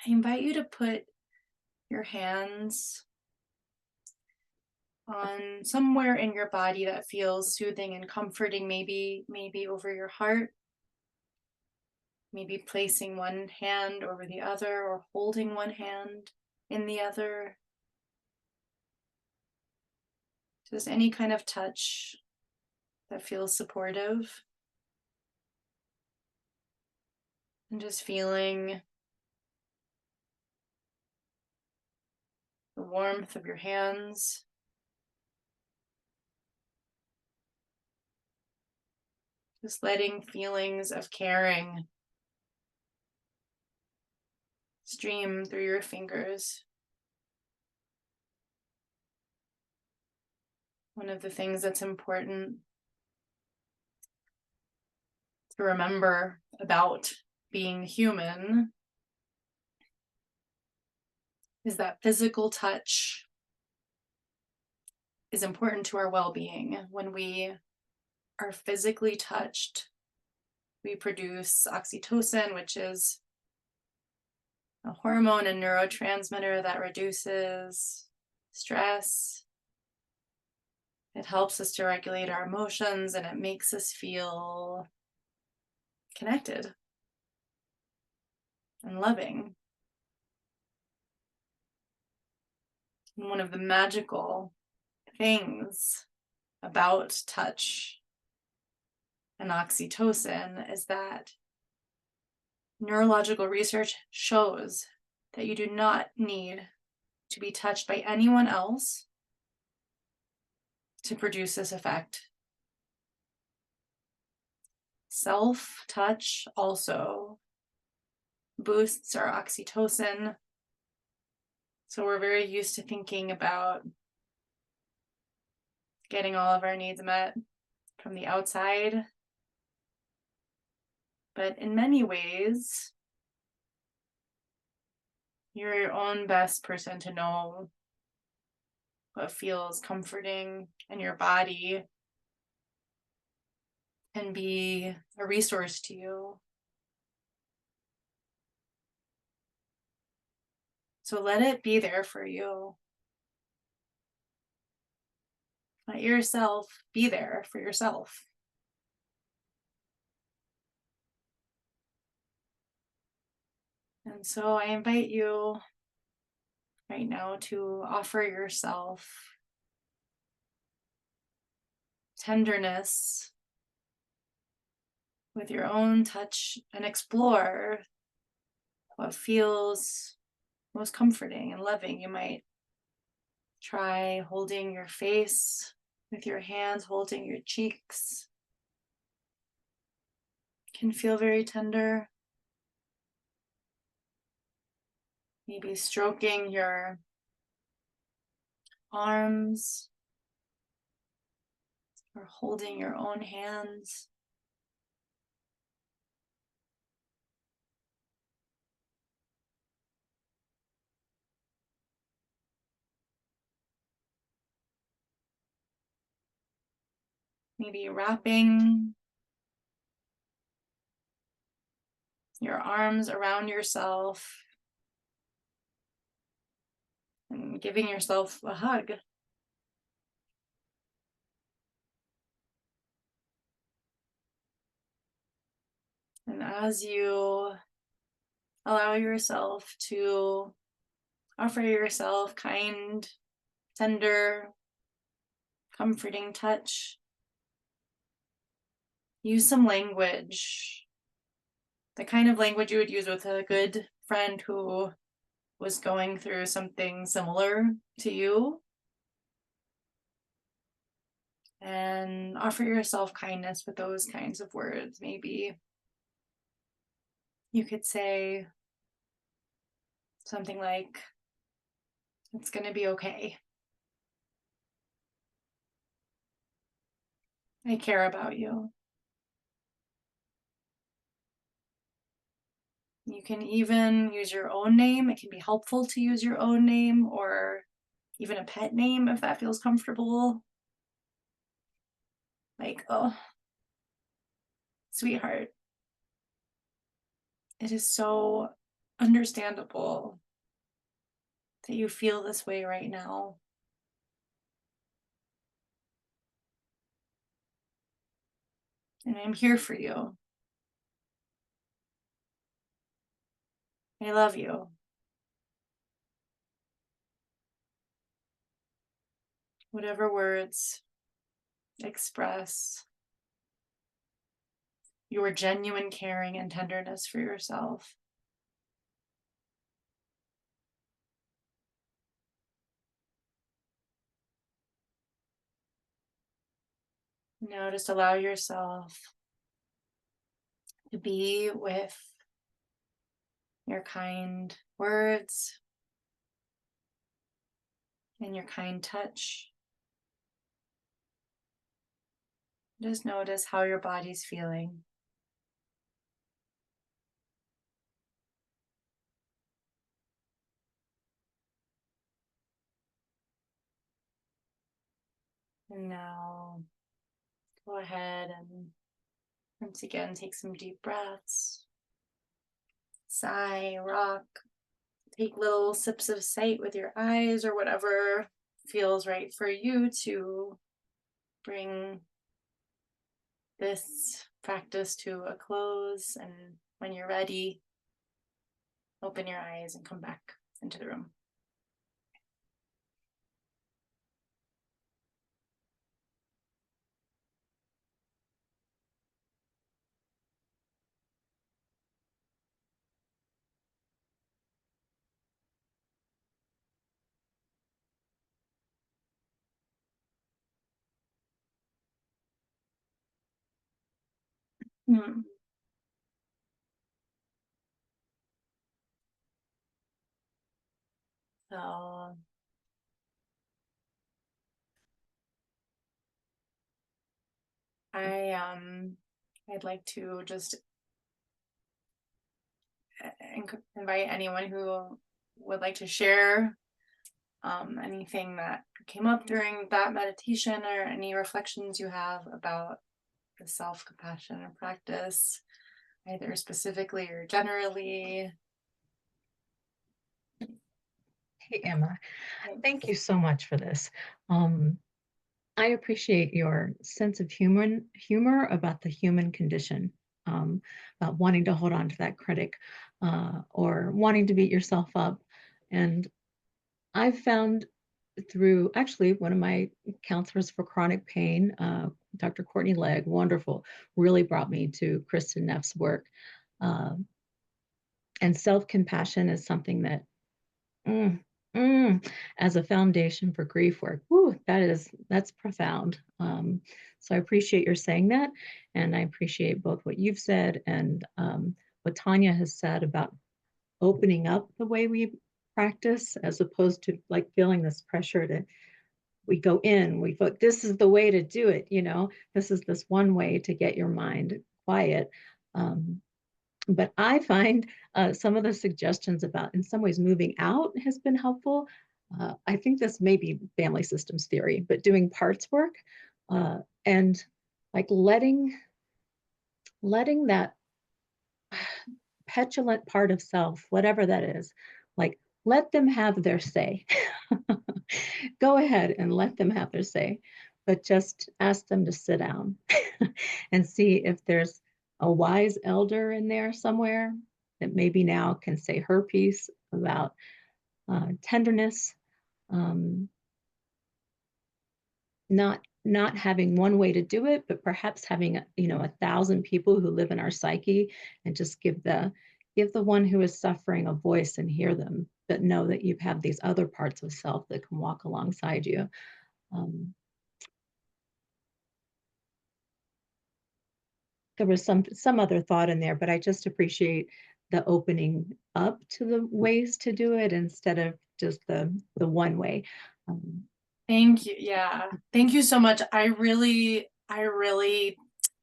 I invite you to put your hands on somewhere in your body that feels soothing and comforting, maybe over your heart, maybe placing one hand over the other or holding one hand in the other. Just any kind of touch that feels supportive. And just feeling the warmth of your hands. Just letting feelings of caring stream through your fingers. One of the things that's important to remember about being human is that physical touch is important to our well-being. When we are physically touched, we produce oxytocin, which is a hormone and neurotransmitter that reduces stress. It helps us to regulate our emotions, and it makes us feel connected and loving. And one of the magical things about touch and oxytocin is that neurological research shows that you do not need to be touched by anyone else to produce this effect. Self-touch also boosts our oxytocin. So we're very used to thinking about getting all of our needs met from the outside. But in many ways, you're your own best person to know what feels comforting in your body and be a resource to you. So let it be there for you. Let yourself be there for yourself. And so I invite you right now to offer yourself tenderness with your own touch and explore what feels most comforting and loving. You might try holding your face with your hands, holding your cheeks. Can feel very tender. Maybe stroking your arms or holding your own hands. Maybe wrapping your arms around yourself and giving yourself a hug. And as you allow yourself to offer yourself kind, tender, comforting touch, use some language, the kind of language you would use with a good friend who was going through something similar to you. And offer yourself kindness with those kinds of words. Maybe you could say something like, "It's going to be okay. I care about you." You can even use your own name. It can be helpful to use your own name or even a pet name if that feels comfortable. Like, "Oh, sweetheart, it is so understandable that you feel this way right now. And I'm here for you. I love you." Whatever words express your genuine caring and tenderness for yourself. Now just allow yourself to be with your kind words and your kind touch. Just notice how your body's feeling. And now go ahead and once again take some deep breaths. Sigh, rock. Take little sips of sight with your eyes or whatever feels right for you to bring this practice to a close, and when you're ready, open your eyes and come back into the room. Hmm. So I'd like to just invite anyone who would like to share anything that came up during that meditation, or any reflections you have about the self-compassion and practice, either specifically or generally.
Hey, Emma, thank you so much for this. I appreciate your sense of humor about the human condition, about wanting to hold on to that critic, or wanting to beat yourself up. And I've found through actually one of my counselors for chronic pain, Dr. Courtney Legg, wonderful, really brought me to Kristen Neff's work. And self-compassion is something that as a foundation for grief work, that's profound. So I appreciate your saying that, and I appreciate both what you've said and what Tanya has said about opening up the way we practice, as opposed to like feeling this pressure to, we go in, we thought this is the way to do it, this is this one way to get your mind quiet. But I find some of the suggestions about, in some ways, moving out has been helpful. I think this may be family systems theory, but doing parts work and like letting that petulant part of self, whatever that is, like let them have their say. Go ahead and let them have their say, but just ask them to sit down and see if there's a wise elder in there somewhere that maybe now can say her piece about tenderness, not having one way to do it, but perhaps having 1,000 people who live in our psyche, and just give the one who is suffering a voice and hear them, but know that you have these other parts of self that can walk alongside you. There was some other thought in there, but I just appreciate the opening up to the ways to do it instead of just the one way.
Thank you. Yeah. Thank you so much. I really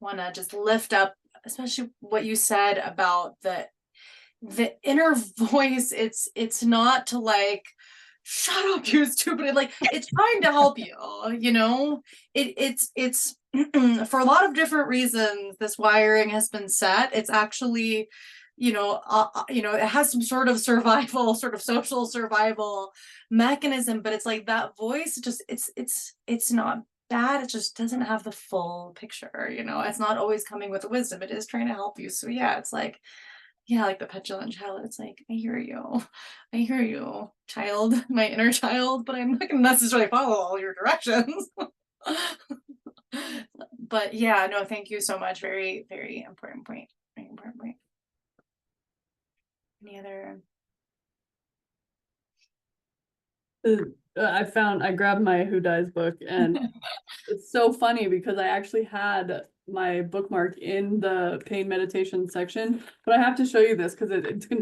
want to just lift up, especially what you said about the inner voice. It's not to like, shut up, you stupid. Like, it's trying to help you, it's for a lot of different reasons this wiring has been set. It's actually, it has some sort of survival, sort of social survival mechanism, but it's like that voice just, it's not bad. It just doesn't have the full picture, it's not always coming with wisdom. It is trying to help you. So yeah, it's like, yeah, like the petulant child. It's like, I hear you, child, my inner child, but I'm not gonna necessarily follow all your directions. But yeah, no, thank you so much. Very, very important point. Very important point. Any other?
I grabbed my Who Dies book, and it's so funny because I actually had my bookmark in the pain meditation section, but I have to show you this because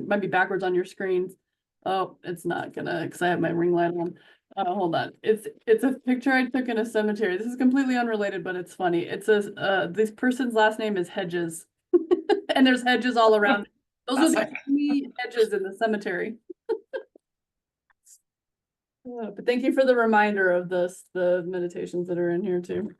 might be backwards on your screens. Oh, it's not gonna, because I have my ring light on. Hold on. It's a picture I took in a cemetery. This is completely unrelated, but it's funny. It says this person's last name is Hedges, and there's hedges all around. Those are the only hedges in the cemetery. But thank you for the reminder of the meditations that are in here too.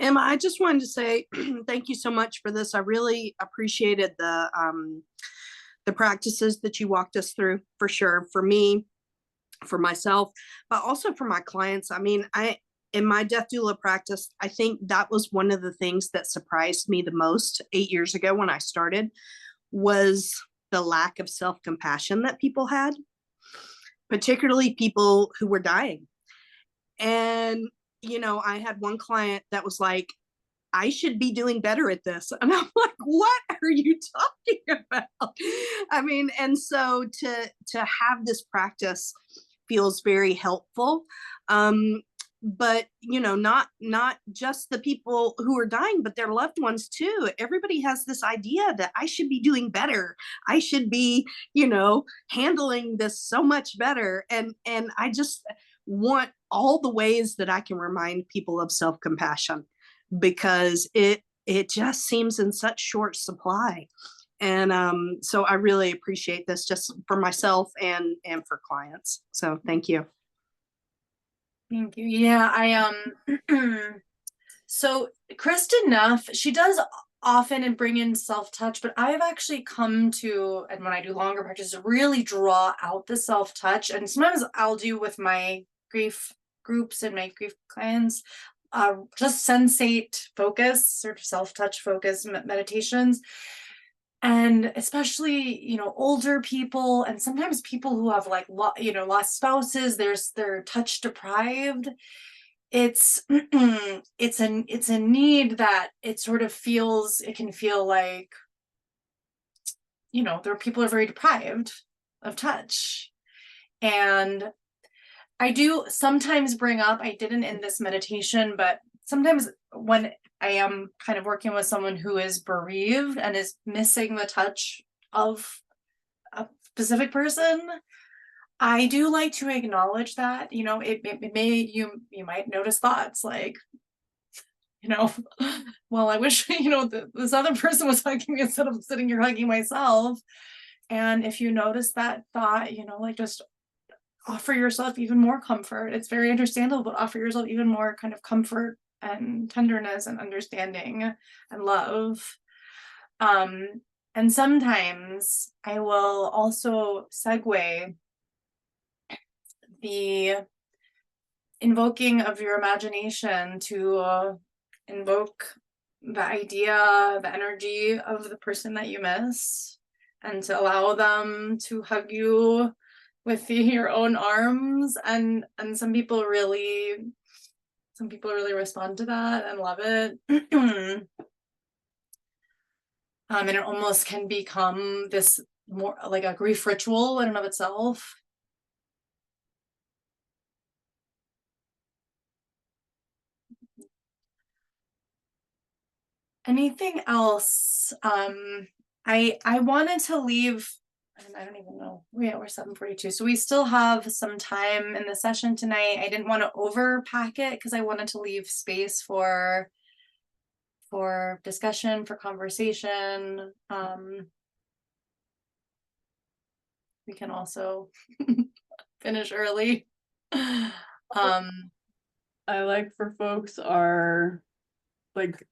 Emma, I just wanted to say thank you so much for this. I really appreciated the practices that you walked us through, for sure, for me, for myself, but also for my clients. I mean, in my death doula practice, I think that was one of the things that surprised me the most 8 years ago when I started, was the lack of self-compassion that people had, particularly people who were dying. And, you know, I had one client that was like, I should be doing better at this. And I'm like, what are you talking about? I mean, and so to have this practice feels very helpful. But you know, not just the people who are dying, but their loved ones too. Everybody has this idea that I should be doing better. I should be, you know, handling this so much better. And I just want all the ways that I can remind people of self-compassion, because it just seems in such short supply. And so I really appreciate this, just for myself and for clients. So thank you.
Thank you. Yeah, so Kristen Neff, she does often and bring in self-touch, but I've actually come to, and when I do longer practice, really draw out the self-touch. And sometimes I'll do with my grief groups and my grief clients, just sensate focus, sort of self-touch focus meditations. And especially, you know, older people, and sometimes people who have like, lost spouses, they're touch deprived. It's a need that it sort of feels, it can feel like, you know, there are people who are very deprived of touch. And I do sometimes bring up, I didn't in this meditation, but sometimes when I am kind of working with someone who is bereaved and is missing the touch of a specific person, I do like to acknowledge that, you know, it may, you might notice thoughts like, you know, well, I wish, you know, this other person was hugging me instead of sitting here hugging myself. And if you notice that thought, you know, like just offer yourself even more comfort. It's very understandable, but offer yourself even more kind of comfort and tenderness and understanding and love. And sometimes I will also segue the invoking of your imagination to invoke the idea, the energy of the person that you miss, and to allow them to hug you with your own arms. And some people really respond to that and love it. And it almost can become this more like a grief ritual in and of itself. Anything else? I wanted to leave, I don't even know. We're 7:42. So we still have some time in the session tonight. I didn't want to overpack it because I wanted to leave space for discussion, for conversation. We can also finish early.
I like for folks are like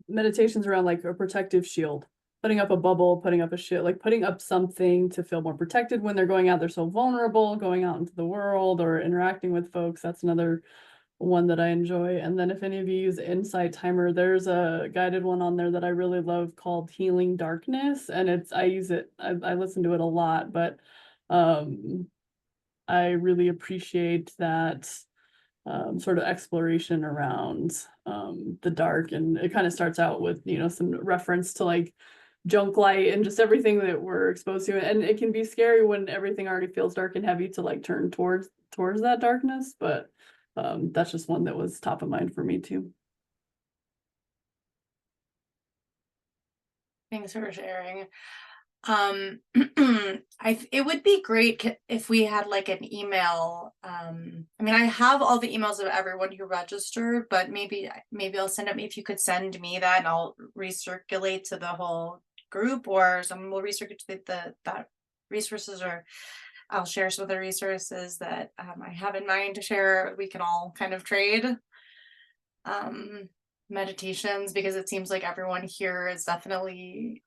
meditations around like a protective shield, putting up a bubble, putting up a shield, like putting up something to feel more protected when they're going out. They're so vulnerable going out into the world or interacting with folks. That's another one that I enjoy. And then if any of you use Insight Timer, there's a guided one on there that I really love called Healing Darkness. And I use it, I listen to it a lot, but I really appreciate that sort of exploration around the dark. And it kind of starts out with, you know, some reference to like junk light and just everything that we're exposed to. And it can be scary when everything already feels dark and heavy to like turn towards that darkness. But that's just one that was top of mind for me too.
Thanks for sharing. It would be great if we had like an email. I mean, I have all the emails of everyone who registered, but maybe I'll send them. If you could send me that, and I'll recirculate to the whole group, or someone will recirculate that resources, or I'll share some of the resources that I have in mind to share. We can all kind of trade meditations, because it seems like everyone here is definitely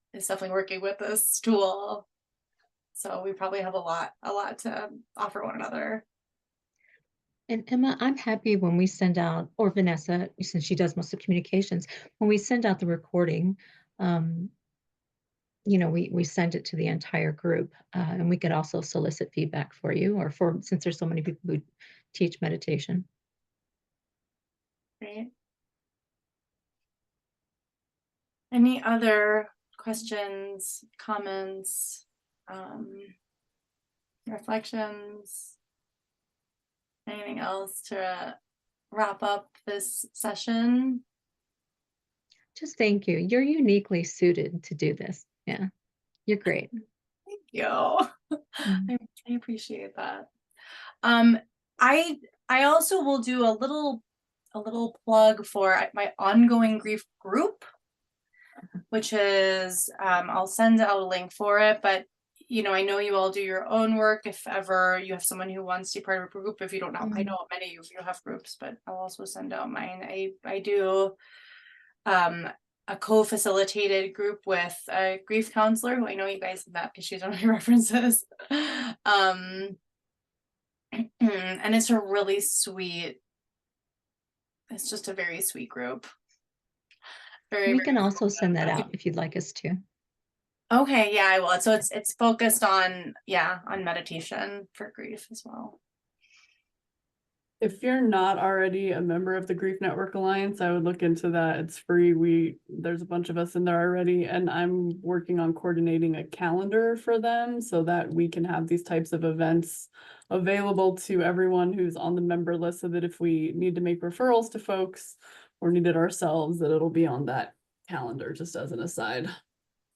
working with this tool. So we probably have a lot to offer one another.
And Emma, I'm happy when we send out, or Vanessa, since she does most of communications, when we send out the recording, um, we send it to the entire group, and we could also solicit feedback for you, or since there's so many people who teach meditation.
Great. Any other questions, comments, reflections? Anything else to wrap up this session?
Just thank you. You're uniquely suited to do this. Yeah, you're great.
Thank you.
Mm.
I appreciate that. I also will do a little plug for my ongoing grief group, which is I'll send out a link for it, but I know you all do your own work. If ever you have someone who wants to be part of a group, if you don't know, I know many of you have groups, but I'll also send out mine. I do a co-facilitated group with a grief counselor who I know you guys have met because she's one of my references. And it's a really sweet, it's just a very sweet group.
We can also send that out if you'd like us to.
Okay, yeah, I will. So it's focused on meditation for grief as well.
If you're not already a member of the Grief Network Alliance, I would look into that. It's free. There's a bunch of us in there already, and I'm working on coordinating a calendar for them so that we can have these types of events available to everyone who's on the member list, so that if we need to make referrals to folks or need it ourselves, that it'll be on that calendar, just as an aside.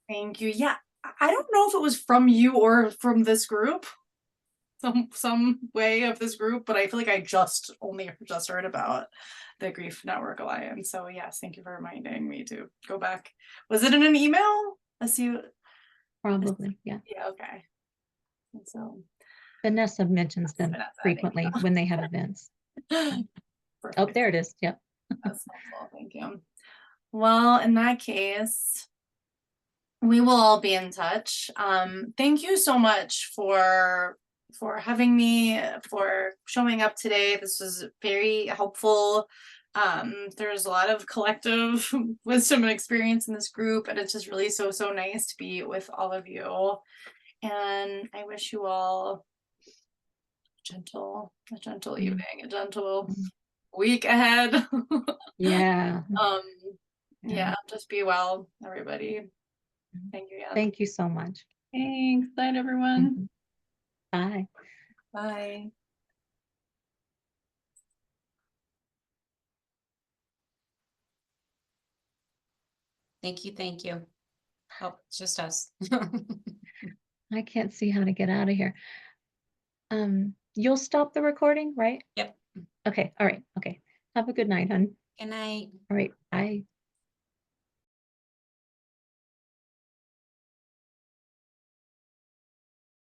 Thank you. Yeah, I don't know if it was from you or from this group, some way of this group, but I feel like I just heard about the Grief Network Alliance. So yes, thank you for reminding me to go back. Was it in an email?
Probably, yeah.
Yeah, okay. And so
Vanessa mentions them
Vanessa,
frequently
thank you.
when they have events. Oh,
Perfect.
there it is. Yep.
That's helpful. Thank you. Well, in that case, we will all be in touch. Thank you so much for having me, for showing up today. This was very helpful. There's a lot of collective wisdom and experience in this group, and it's just really so nice to be with all of you. And I wish you all a gentle evening, a gentle week ahead.
Yeah.
Yeah, just be well, everybody. Thank you.
Thank you so much.
Thanks. Night, everyone.
Bye.
Bye.
Thank you. Oh, it's just us.
I can't see how to get out of here. You'll stop the recording, right?
Yep.
Okay. All right. Okay. Have a good night, hon.
Good night.
All right. Bye.